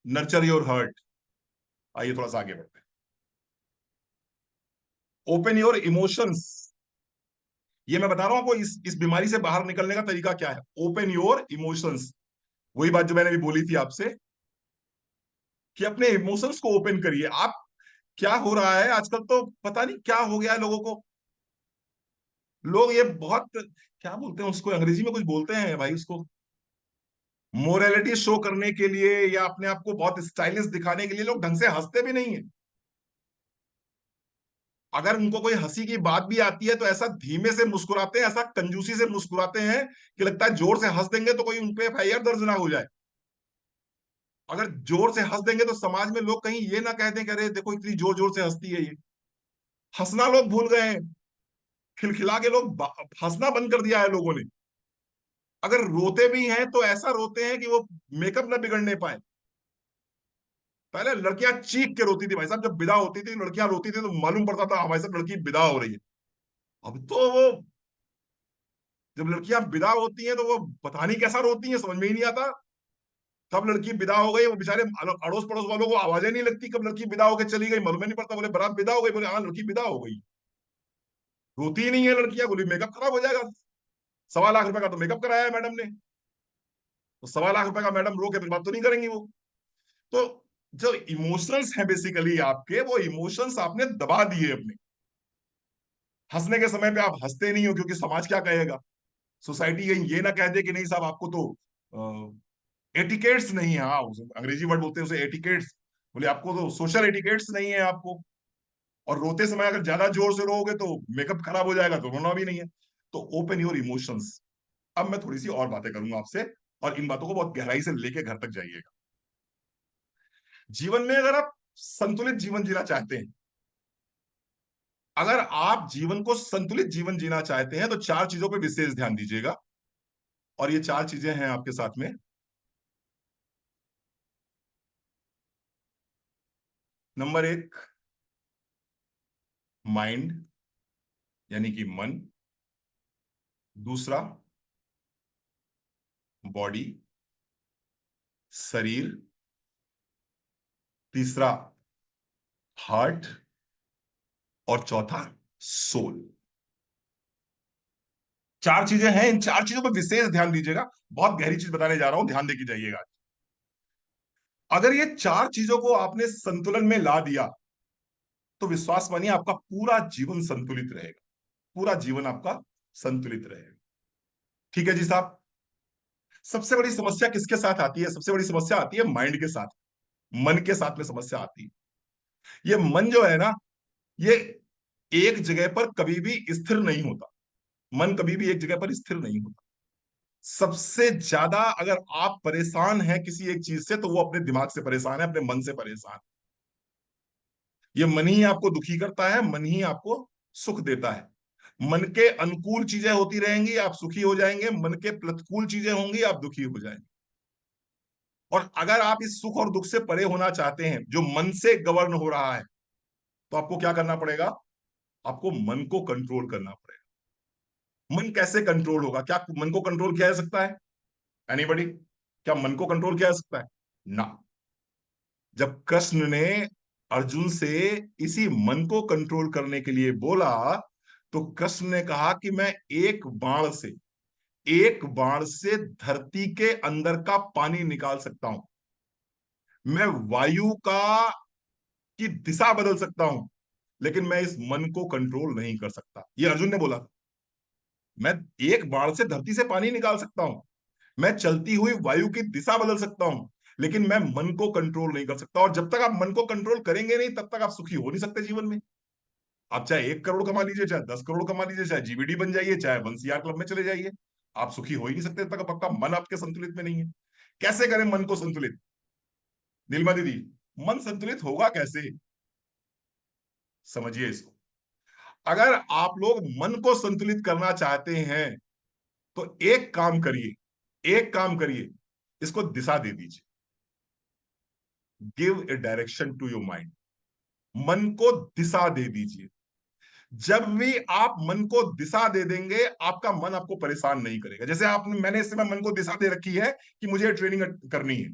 Nurture your heart. आइए थोड़ा सा आगे बढ़ते हैं। Open your emotions. ये मैं बता रहा हूं आपको, इस बीमारी से बाहर निकलने का तरीका क्या है। Open your emotions. वही बात जो मैंने अभी बोली थी आपसे, कि अपने इमोशंस को ओपन करिए आप। क्या हो रहा है आजकल, तो पता नहीं क्या हो गया है लोगों को। लोग ये बहुत, क्या बोलते हैं उसको, अंग्रेजी में कुछ बोलते हैं भाई उसको, मोरालिटी शो करने के लिए या अपने आप को बहुत स्टाइलिश दिखाने के लिए लोग ढंग से हंसते भी नहीं है। अगर उनको कोई हंसी की बात भी आती है तो ऐसा धीमे से मुस्कुराते हैं, ऐसा कंजूसी से मुस्कुराते हैं कि लगता है जोर से हंस देंगे तो कोई उनपे एफआईआर दर्ज ना हो जाए। अगर जोर से हंस देंगे तो समाज में लोग कहीं ये ना कह दें कि अरे देखो इतनी जोर जोर से हंसती है ये। हंसना लोग भूल गए हैं। खिलखिला के लोग हंसना बंद कर दिया है लोगों ने। अगर रोते भी हैं तो ऐसा रोते हैं कि वो मेकअप ना बिगड़ने पाए। पहले लड़कियां चीख के रोती थी भाई साहब, जब विदा होती थी लड़कियां रोती थी तो मालूम पड़ता था हमारे साथ लड़की विदा हो रही है। अब तो वो, जब लड़कियां विदा होती हैं तो वो पता नहीं कैसा रोती हैं, समझ में ही नहीं आता। कब लड़की विदा हो गई, वो बेचारे अड़ोस पड़ोस वालों को आवाजें नहीं लगती कब लड़की विदा होकर चली गई, मालूम ही नहीं पड़ता। बोले बारात विदा हो गई, बोले हाँ लड़की विदा हो गई। रोती ही नहीं है लड़कियां, बोली मेकअप खराब हो जाएगा। 1.25 लाख रुपए का तो मेकअप कराया है मैडम ने, तो 1.25 लाख रुपए का मैडम रो के फिर बात तो नहीं करेंगी वो। तो जो इमोशंस हैं बेसिकली आपके, वो इमोशंस आपने दबा दिए अपने। हंसने के समय पे आप हंसते नहीं हो क्योंकि समाज क्या कहेगा। सोसाइटी ये ना कह दे कि नहीं साहब आपको तो एटिकेट्स नहीं है। हाँ, अंग्रेजी वर्ड बोलते हैं उसे एटिकेट्स। बोले आपको तो सोशल एटिकेट्स नहीं है आपको। और रोते समय अगर ज्यादा जोर से रोओगे तो मेकअप खराब हो जाएगा, तो रोना भी नहीं है। तो ओपन योर इमोशंस। अब मैं थोड़ी सी और बातें करूंगा आपसे, और इन बातों को बहुत गहराई से लेके घर तक जाइएगा। जीवन में अगर आप संतुलित जीवन जीना चाहते हैं, अगर आप जीवन को संतुलित जीवन जीना चाहते हैं तो 4 चीजों पर विशेष ध्यान दीजिएगा। और ये 4 चीजें हैं आपके साथ में। नंबर 1, माइंड, यानी कि मन। दूसरा, बॉडी, शरीर। तीसरा, हार्ट। और चौथा, सोल। 4 चीजें हैं, इन 4 चीजों पर विशेष ध्यान दीजिएगा। बहुत गहरी चीज बताने जा रहा हूं, ध्यान देके जाइएगा। अगर ये 4 चीजों को आपने संतुलन में ला दिया तो विश्वास मानिए आपका पूरा जीवन संतुलित रहेगा। पूरा जीवन आपका संतुलित रहेगा। ठीक है जी साहब। सबसे बड़ी समस्या किसके साथ आती है? सबसे बड़ी समस्या आती है माइंड के साथ, मन के साथ में समस्या आती है। ये मन जो है ना, ये एक जगह पर कभी भी स्थिर नहीं होता। मन कभी भी एक जगह पर स्थिर नहीं होता। सबसे ज्यादा अगर आप परेशान हैं किसी एक चीज से तो वो अपने दिमाग से परेशान है, अपने मन से परेशान। ये मन ही आपको दुखी करता है, मन ही आपको सुख देता है। मन के अनुकूल चीजें होती रहेंगी, आप सुखी हो जाएंगे। मन के प्रतिकूल चीजें होंगी, आप दुखी हो जाएंगे। और अगर आप इस सुख और दुख से परे होना चाहते हैं जो मन से गवर्न हो रहा है, तो आपको क्या करना पड़ेगा? आपको मन को कंट्रोल करना पड़ेगा। मन कैसे कंट्रोल होगा? क्या मन को कंट्रोल किया जा सकता है? एनीबॉडी? क्या मन को कंट्रोल किया जा सकता है? ना। जब कृष्ण ने अर्जुन से इसी मन को कंट्रोल करने के लिए बोला, तो कृष्ण ने कहा कि मैं एक बाण से धरती के अंदर का पानी निकाल सकता हूं। मैं वायु का की दिशा बदल सकता हूं, लेकिन मैं इस मन को कंट्रोल नहीं कर सकता। ये अर्जुन ने बोला। मैं एक बाण से धरती से पानी निकाल सकता हूं, मैं चलती हुई वायु की दिशा बदल सकता हूं, लेकिन मैं मन को कंट्रोल नहीं कर सकता। और जब तक आप मन को कंट्रोल करेंगे नहीं तब तक आप सुखी हो नहीं सकते जीवन में। आप चाहे 1 करोड़ कमा लीजिए, चाहे 10 करोड़ कमा लीजिए, चाहे जीबीडी बन जाइए, चाहे वंसियार क्लब में चले जाइए, आप सुखी हो ही नहीं सकते जब तक आपका मन आपके संतुलित में नहीं है। कैसे करें मन को संतुलित? नीलमा दीदी, मन संतुलित होगा कैसे? समझिए इसको। अगर आप लोग मन को संतुलित करना चाहते हैं तो एक काम करिए, इसको दिशा दे दीजिए। Give a direction to your mind. मन को दिशा दे दीजिए। जब भी आप मन को दिशा दे देंगे, आपका मन आपको परेशान नहीं करेगा। जैसे आपने, मैंने इस समय मन को दिशा दे रखी है कि मुझे ट्रेनिंग करनी है।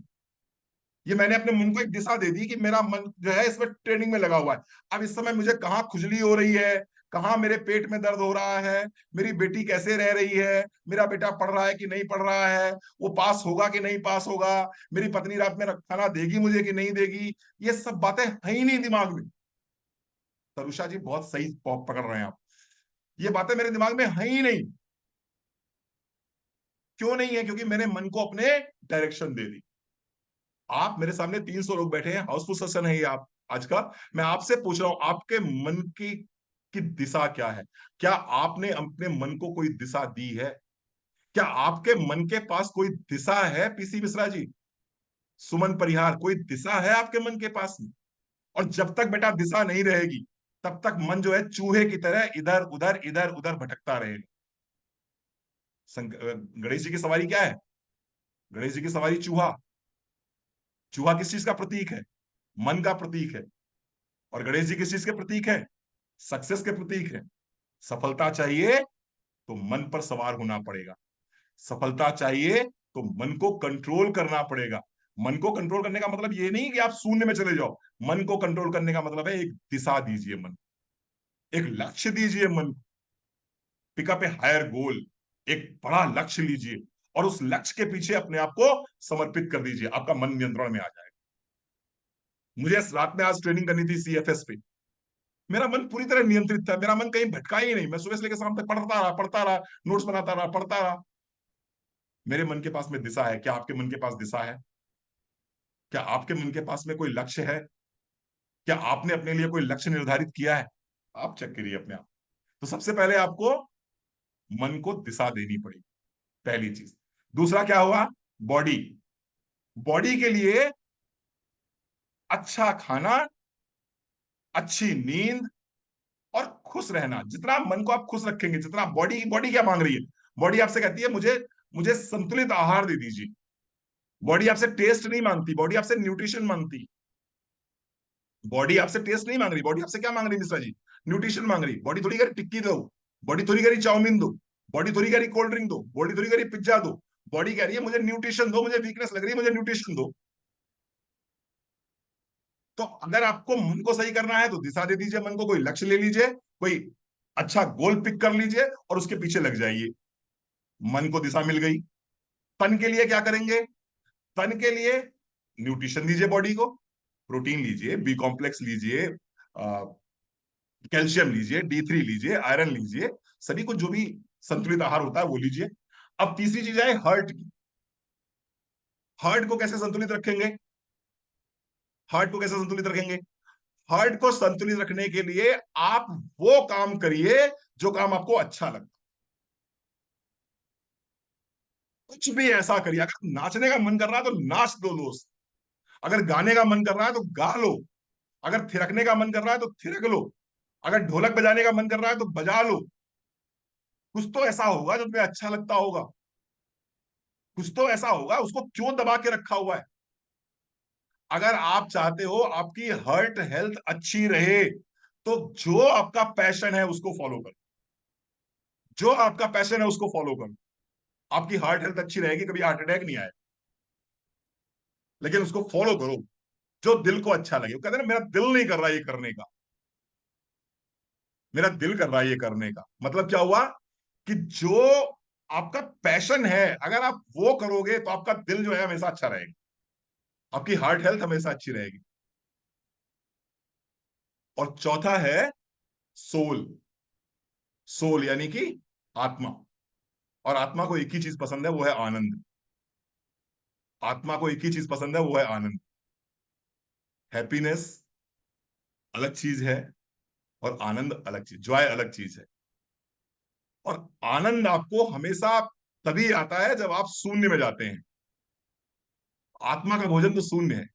ये मैंने अपने मन को एक दिशा दे दी कि मेरा मन जो है इसमें ट्रेनिंग में लगा हुआ है। अब इस समय मुझे कहाँ खुजली हो रही है, कहाँ मेरे पेट में दर्द हो रहा है, मेरी बेटी कैसे रह रही है, मेरा बेटा पढ़ रहा है कि नहीं पढ़ रहा है, वो पास होगा कि नहीं पास होगा, मेरी पत्नी रात में खाना देगी मुझे कि नहीं देगी, ये सब बातें है ही नहीं दिमाग में। तरुषा जी बहुत सही पकड़ रहे हैं आप, ये बातें मेरे दिमाग में है ही नहीं। क्यों नहीं है? क्योंकि मैंने मन को अपने डायरेक्शन दे दी। आप मेरे सामने 300 लोग बैठे हैं, हाउसफुल सेशन है ये आप आज का। मैं आपसे पूछ रहा हूं, आपके मन की दिशा क्या है? क्या आपने अपने मन को कोई दिशा दी है? क्या आपके मन के पास कोई दिशा है पीसी मिश्रा जी, सुमन परिहार, कोई दिशा है आपके मन के पास में? और जब तक बेटा दिशा नहीं रहेगी, तब तक मन जो है चूहे की तरह इधर उधर भटकता रहेगा। गणेश जी की सवारी क्या है? गणेश जी की सवारी चूहा। चूहा किस चीज का प्रतीक है? मन का प्रतीक है। और गणेश जी किस चीज के प्रतीक है? सक्सेस के प्रतीक है। सफलता चाहिए तो मन पर सवार होना पड़ेगा। सफलता चाहिए तो मन को कंट्रोल करना पड़ेगा। मन को कंट्रोल करने का मतलब ये नहीं कि आप शून्य में चले जाओ। मन को कंट्रोल करने का मतलब है एक दिशा दीजिए मन, एक लक्ष्य दीजिए मन, पिकअप ए हायर गोल, एक बड़ा लक्ष्य लीजिए और उस लक्ष्य के पीछे अपने आप को समर्पित कर दीजिए, आपका मन नियंत्रण में आ जाएगा। मुझे रात में आज ट्रेनिंग करनी थी सीएफएस पे, मेरा मन पूरी तरह नियंत्रित था, मेरा मन कहीं भटका ही नहीं, मैं सुबह से लेकर शाम तक पढ़ता रहा, नोट्स बनाता रहा, पढ़ता रहा। मेरे मन के पास में दिशा है। क्या आपके मन के पास दिशा है? क्या आपके मन के पास में कोई लक्ष्य है? क्या आपने अपने लिए कोई लक्ष्य निर्धारित किया है? आप चेक करिए अपने आप। तो सबसे पहले आपको मन को दिशा देनी पड़ेगी, पहली चीज। दूसरा क्या हुआ? बॉडी। बॉडी के लिए अच्छा खाना, अच्छी नींद और खुश रहना। जितना मन को आप खुश रखेंगे, जितना बॉडी बॉडी क्या मांग रही है? बॉडी आपसे कहती है मुझे मुझे संतुलित आहार दे दीजिए। बॉडी आपसे टेस्ट नहीं मांगती, बॉडी आपसे न्यूट्रिशन मांगती। बॉडी आपसे टेस्ट नहीं मांग रही, बॉडी आपसे क्या मांग रही मिश्रा जी? न्यूट्रिशन मांग रही। बॉडी थोड़ी करी टिक्की दो, बॉडी थोड़ी करी चाउमीन दो, बॉडी थोड़ी करी कोल्ड ड्रिंक दो, बॉडी थोड़ी करी पिज्जा दो। बॉडी कह रही है मुझे न्यूट्रिशन दो, मुझे वीकनेस लग रही है, मुझे न्यूट्रिशन दो। तो अगर आपको मन को सही करना है तो दिशा दे दीजिए मन को, कोई लक्ष्य ले लीजिए, कोई अच्छा गोल पिक कर लीजिए और उसके पीछे लग जाइए। मन को दिशा मिल गई। तन के लिए क्या करेंगे? तन के लिए न्यूट्रिशन दीजिए बॉडी को, प्रोटीन लीजिए, बी कॉम्प्लेक्स लीजिए, कैल्शियम लीजिए, D3 लीजिए, आयरन लीजिए, सभी को जो भी संतुलित आहार होता है वो लीजिए। अब तीसरी चीज है हार्ट की। हार्ट को कैसे संतुलित रखेंगे? हार्ट को कैसे संतुलित रखेंगे? हार्ट को संतुलित रखने के लिए आप वो काम करिए जो काम आपको अच्छा लगता। कुछ भी ऐसा करिए। अगर नाचने का मन कर रहा है तो नाच दो दोस्त, अगर गाने का मन कर रहा है तो गा लो, अगर थिरकने का मन कर रहा है तो थिरक लो, अगर ढोलक बजाने का मन कर रहा है तो बजा लो। कुछ तो ऐसा होगा जो तुम्हें अच्छा लगता होगा, कुछ तो ऐसा होगा, उसको क्यों दबा के रखा हुआ है? अगर आप चाहते हो आपकी हार्ट हेल्थ अच्छी रहे तो जो आपका पैशन है उसको फॉलो करो, जो आपका पैशन है उसको फॉलो करो। आपकी हार्ट हेल्थ अच्छी रहेगी, कभी हार्ट अटैक नहीं आए, लेकिन उसको फॉलो करो जो दिल को अच्छा लगे। वो कहते हैं ना मेरा दिल नहीं कर रहा ये करने का, मेरा दिल कर रहा है ये करने का। मतलब क्या हुआ कि जो आपका पैशन है अगर आप वो करोगे तो आपका दिल जो है हमेशा अच्छा रहेगा, आपकी हार्ट हेल्थ हमेशा अच्छी रहेगी। और चौथा है सोल। सोल यानी कि आत्मा। और आत्मा को एक ही चीज पसंद है, वो है आनंद। आत्मा को एक ही चीज पसंद है, वो है आनंद। हैप्पीनेस अलग चीज है और आनंद अलग चीज, जॉय अलग चीज है। और आनंद आपको हमेशा तभी आता है जब आप शून्य में जाते हैं। आत्मा का भोजन तो शून्य है।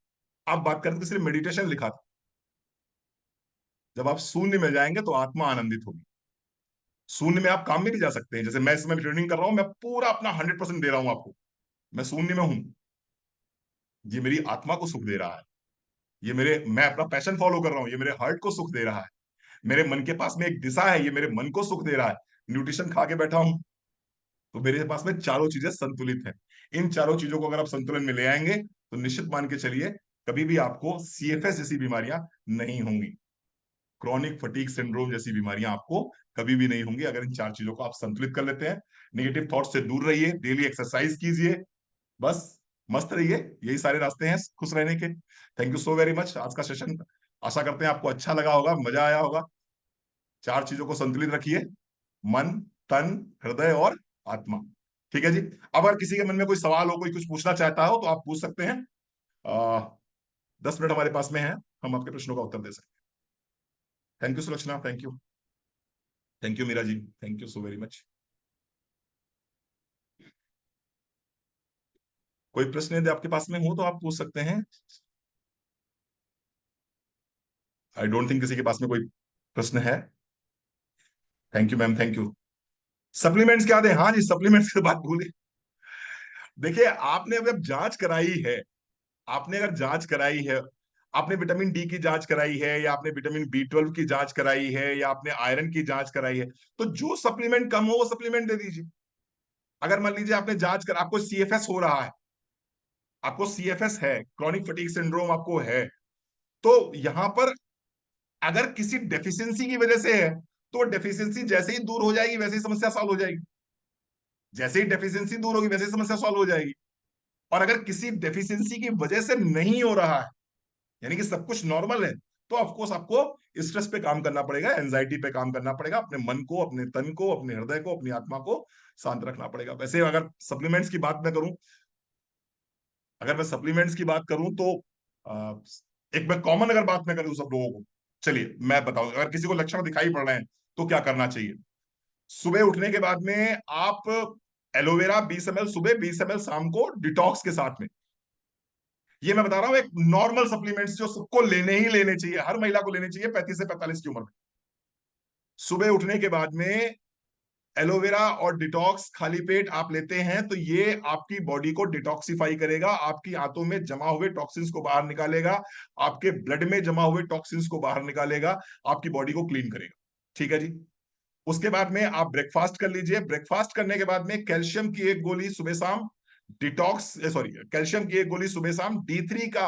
आप बात करते थे सिर्फ मेडिटेशन लिखा था, जब आप शून्य में जाएंगे तो आत्मा आनंदित होगी। शून्य में आप काम में भी जा सकते हैं, जैसे मैं इसमें ट्रेनिंग कर रहा हूं, मैं पूरा अपना 100% दे रहा हूं आपको, मैं शून्य में हूं। ये मेरी आत्मा को सुख दे रहा है, ये मेरे मैं अपना पैशन फॉलो कर रहा हूं, ये मेरे हार्ट को सुख दे रहा है। मेरे मन के पास में एक दिशा है, ये मेरे मन को सुख दे रहा है। न्यूट्रिशन खा के बैठा हूं तो मेरे पास में चारों चीजें संतुलित है। इन चारों चीजों को अगर आप संतुलन में ले आएंगे तो निश्चित मान के चलिए कभी भी आपको सीएफएस जैसी बीमारियां नहीं होंगी। क्रॉनिक फटीग सिंड्रोम जैसी बीमारियां आपको कभी भी नहीं होंगी अगर इन चार चीजों को आप संतुलित कर लेते हैं। नेगेटिव थॉट से दूर रहिए, डेली एक्सरसाइज कीजिए, बस मस्त रहिए। यही सारे रास्ते हैं खुश रहने के। Thank you so very much. आज का सेशन आशा करते हैं आपको अच्छा लगा होगा, मजा आया होगा। चार चीजों को संतुलित रखिए, मन, तन, हृदय और आत्मा। ठीक है जी। अब अगर किसी के मन में कोई सवाल हो, कोई कुछ पूछना चाहता हो तो आप पूछ सकते हैं। 10 मिनट हमारे पास में है, हम आपके प्रश्नों का उत्तर दे सकते हैं। Thank you Sulakshana, thank you. Thank you Meera ji, thank you so very much. कोई प्रश्न यदि आपके पास में हो तो आप पूछ सकते हैं। आई डोंट थिंक किसी के पास में कोई प्रश्न है। Thank you ma'am, thank you. Supplements क्या दें? हाँ जी, सप्लीमेंट्स की बात भूले। देखिए, आपने अगर जांच कराई है, आपने अगर जांच कराई है, आपने विटामिन डी की जांच कराई है, या आपने विटामिन बी 12 की जांच कराई है, या आपने आयरन की जांच कराई है, तो जो सप्लीमेंट कम हो वो सप्लीमेंट दे दीजिए। अगर मान लीजिए आपने जांच कर, आपको सीएफएस हो रहा है, आपको सीएफएस है, क्रॉनिक फटीग सिंड्रोम आपको है, तो यहां पर अगर किसी डेफिशिएंसी की वजह से है, तो डेफिशिएंसी जैसे ही दूर हो जाएगी वैसे ही समस्या सॉल्व हो जाएगी। जैसे ही डेफिशिएंसी दूर होगी वैसे ही समस्या सॉल्व हो जाएगी। और अगर किसी डेफिशिएंसी की वजह से नहीं हो रहा है, यानी कि सब कुछ नॉर्मल है, तो ऑफकोर्स आपको स्ट्रेस पे काम करना पड़ेगा, एंजाइटी पे काम करना पड़ेगा, अपने मन को, अपने तन को, अपने हृदय को, अपनी आत्मा को शांत रखना पड़ेगा। वैसे अगर सप्लीमेंट्स की बात मैं करूं, अगर मैं सप्लीमेंट्स की बात करूं तो आ, एक मैं कॉमन अगर बात मैं करूं सब लोगों को, चलिए मैं बताऊं, अगर किसी को लक्षण दिखाई पड़ रहे हैं तो क्या करना चाहिए। सुबह उठने के बाद में आप एलोवेरा 20 ml सुबह, 20 ml शाम को, डिटॉक्स के साथ में। ये मैं बता रहा हूं एक नॉर्मल सप्लीमेंट्स जो सबको लेने ही लेने चाहिए, हर महिला को लेने चाहिए 35 से 45 की उम्र में। सुबह उठने के बाद में एलोवेरा और डिटॉक्स खाली पेट आप लेते हैं तो ये आपकी बॉडी को डिटॉक्सिफाई करेगा, आपकी आंतों में जमा हुए टॉक्सिन्स को बाहर निकालेगा, आपके ब्लड में जमा हुए टॉक्सिन्स को बाहर निकालेगा, आपकी बॉडी को क्लीन करेगा। ठीक है जी। उसके बाद में आप ब्रेकफास्ट कर लीजिए। ब्रेकफास्ट करने के बाद में कैल्शियम की एक गोली सुबह शाम, डिटॉक्स सॉरी कैल्शियम की एक गोली सुबह शाम, D3 का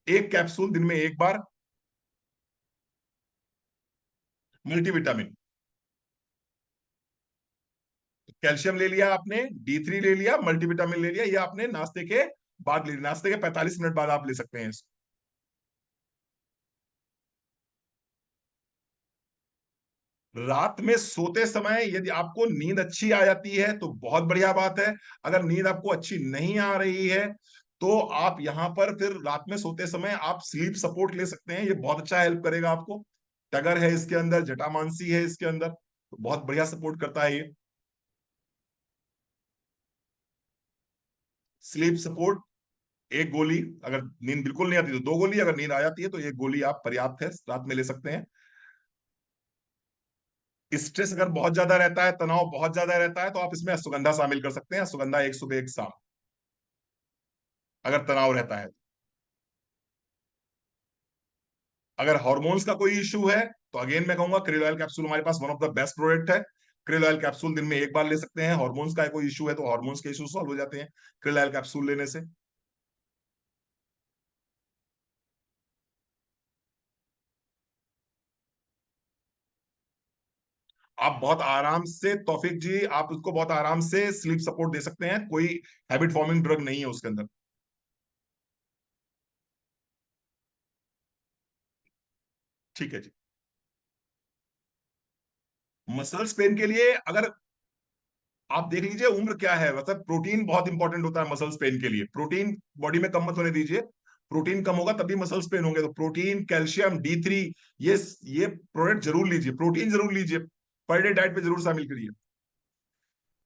एक कैप्सूल दिन में एक बार, मल्टीविटामिन। कैल्शियम ले लिया आपने, D3 ले लिया, मल्टीविटामिन ले लिया, ये आपने नाश्ते के बाद ले लिया। नाश्ते के 45 मिनट बाद आप ले सकते हैं इसको। रात में सोते समय यदि आपको नींद अच्छी आ जाती है तो बहुत बढ़िया बात है। अगर नींद आपको अच्छी नहीं आ रही है तो आप यहां पर फिर रात में सोते समय आप स्लीप सपोर्ट ले सकते हैं, ये बहुत अच्छा हेल्प करेगा आपको। टगर है इसके अंदर, जटामांसी है इसके अंदर, तो बहुत बढ़िया सपोर्ट करता है ये स्लीप सपोर्ट। एक गोली, अगर नींद बिल्कुल नहीं आती तो 2 गोली, अगर नींद आ जाती है तो एक गोली आप पर्याप्त है, रात में ले सकते हैं। स्ट्रेस अगर बहुत ज्यादा रहता है, तनाव बहुत ज्यादा रहता है, तो आप इसमें अश्वगंधा शामिल कर सकते हैं। अश्वगंधा एक सुबह एक शाम, अगर तनाव रहता है। अगर हॉर्मोन्स का कोई इशू है तो अगेन मैं कहूंगा क्रिल ऑयल कैप्सूल हमारे पास one of the best product है। क्रिल ऑयल कैप्सूल दिन में एक बार ले सकते हैं। हॉर्मोन्स का कोई इशू है तो हॉर्मोन्स के इशू सॉल्व हो जाते हैं क्रिल ऑयल कैप्सूल लेने से। आप बहुत आराम से, तौफिक जी, आप उसको बहुत आराम से स्लीप सपोर्ट दे सकते हैं, कोई हैबिट फॉर्मिंग ड्रग नहीं है उसके अंदर। ठीक है जी। मसल्स पेन के लिए अगर आप देख लीजिए उम्र क्या है, मतलब प्रोटीन बहुत इंपॉर्टेंट होता है मसल्स पेन के लिए। प्रोटीन बॉडी में कम मत होने दीजिए, प्रोटीन कम होगा तभी मसल्स पेन होंगे। तो प्रोटीन, कैल्शियम, D3, ये प्रोडक्ट जरूर लीजिए, प्रोटीन जरूर लीजिए, पर डे डाइट पे जरूर शामिल करिए।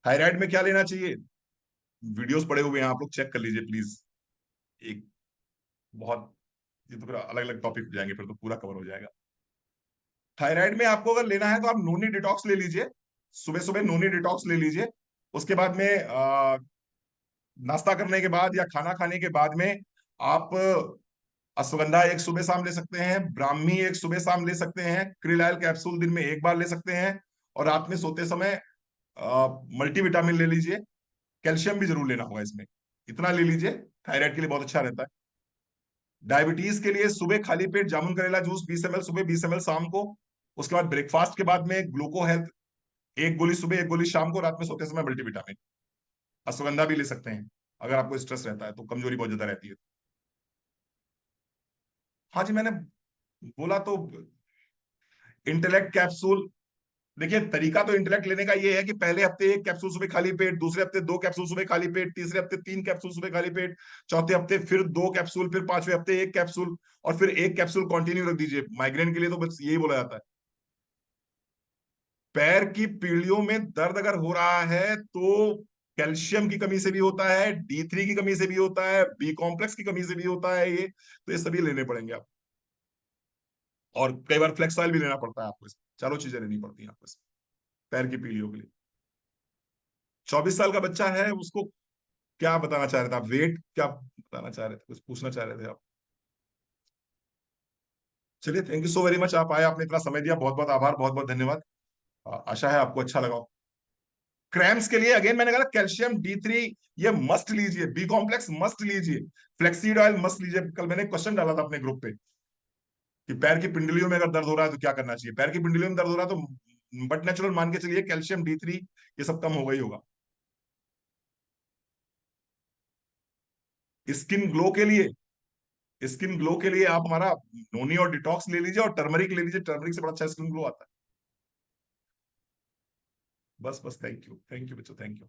थायराइड में क्या लेना चाहिए? वीडियोस पड़े हुए हैं, आप लोग चेक कर लीजिए प्लीज। एक बहुत, ये तो फिर अलग अलग टॉपिक हो जाएंगे, फिर तो पूरा कवर हो जाएगा। थायराइड में आपको अगर लेना है तो आप नोनी डिटॉक्स ले लीजिए, सुबह सुबह नोनी डिटॉक्स ले लीजिए। उसके बाद में नाश्ता करने के बाद या खाना खाने के बाद में आप अश्वगंधा एक सुबह शाम ले सकते हैं, ब्राह्मी एक सुबह शाम ले सकते हैं, क्रिल ऑयल कैप्सूल दिन में एक बार ले सकते हैं, और रात में सोते समय मल्टीविटामिन ले लीजिए। कैल्शियम भी जरूर लेना होगा इसमें, इतना ले लीजिए, थायराइड के लिए बहुत अच्छा रहता है। डायबिटीज के लिए सुबह खाली पेट जामुन करेला जूस 20 ml सुबह, 20 ml शाम को। उसके बाद ब्रेकफास्ट के बाद में ग्लूको हेल्थ, एक गोली सुबह, एक गोली शाम को, रात में सोते समय मल्टीविटामिन। अश्वगंधा भी ले सकते हैं अगर आपको स्ट्रेस रहता है तो, कमजोरी बहुत ज्यादा रहती है। हाँ जी, मैंने बोला तो, इंटेलेक्ट कैप्सूल। देखिए, तरीका तो इंटेलेक्ट लेने का ये है कि पहले हफ्ते एक कैप्सूल सुबह खाली पेट, दूसरे हफ्ते दो कैप्सूल सुबह खाली पेट, तीसरे हफ्ते तीन कैप्सूल सुबह खाली पेट, चौथे हफ्ते फिर दो कैप्सूल, फिर पांचवें हफ्ते एक कैप्सूल, और फिर एक कैप्सूल कंटिन्यू रख दीजिए। माइग्रेन के लिए तो बस यही बोला जाता है। पैर की पीढ़ियों में दर्द अगर हो रहा है तो कैल्शियम की कमी से भी होता है, D3 की कमी से भी होता है, बी कॉम्प्लेक्स की कमी से भी होता है, ये तो ये सभी लेने पड़ेंगे आप। और कई बार फ्लेक्स ऑयल भी लेना पड़ता है आपको, चारों चीजें लेनी पड़ती हैं आपको पैर की पीढ़ियों के लिए। 24 साल का बच्चा है, उसको क्या बताना चाह रहे थे आप? वेट क्या बताना चाह रहे थे, कुछ पूछना चाह रहे थे आप? चलिए, thank you so very much, आप आए, आपने इतना समय दिया, बहुत बहुत आभार, बहुत बहुत धन्यवाद। आशा है आपको अच्छा लगा। क्रैम्स के लिए अगेन मैंने कहा कैल्शियम D3 ये मस्ट लीजिए, बी कॉम्प्लेक्स मस्ट लीजिए, फ्लेक्सीड ऑयल मस्ट लीजिए। कल मैंने क्वेश्चन डाला था अपने ग्रुप पे कि पैर की पिंडलियों में अगर दर्द हो रहा है तो क्या करना चाहिए। पैर की पिंडलियों में दर्द हो रहा है तो बट नेचुरल मान के चलिए कैल्शियम D3 ये सब कम होगा ही होगा। स्किन ग्लो के लिए, स्किन ग्लो के लिए आप हमारा नोनी और डिटॉक्स ले लीजिए, और टर्मरिक ले लीजिए, टर्मरिक से बड़ा अच्छा स्किन ग्लो आता है। बस बस, थैंक यू बच्चों, थैंक यू।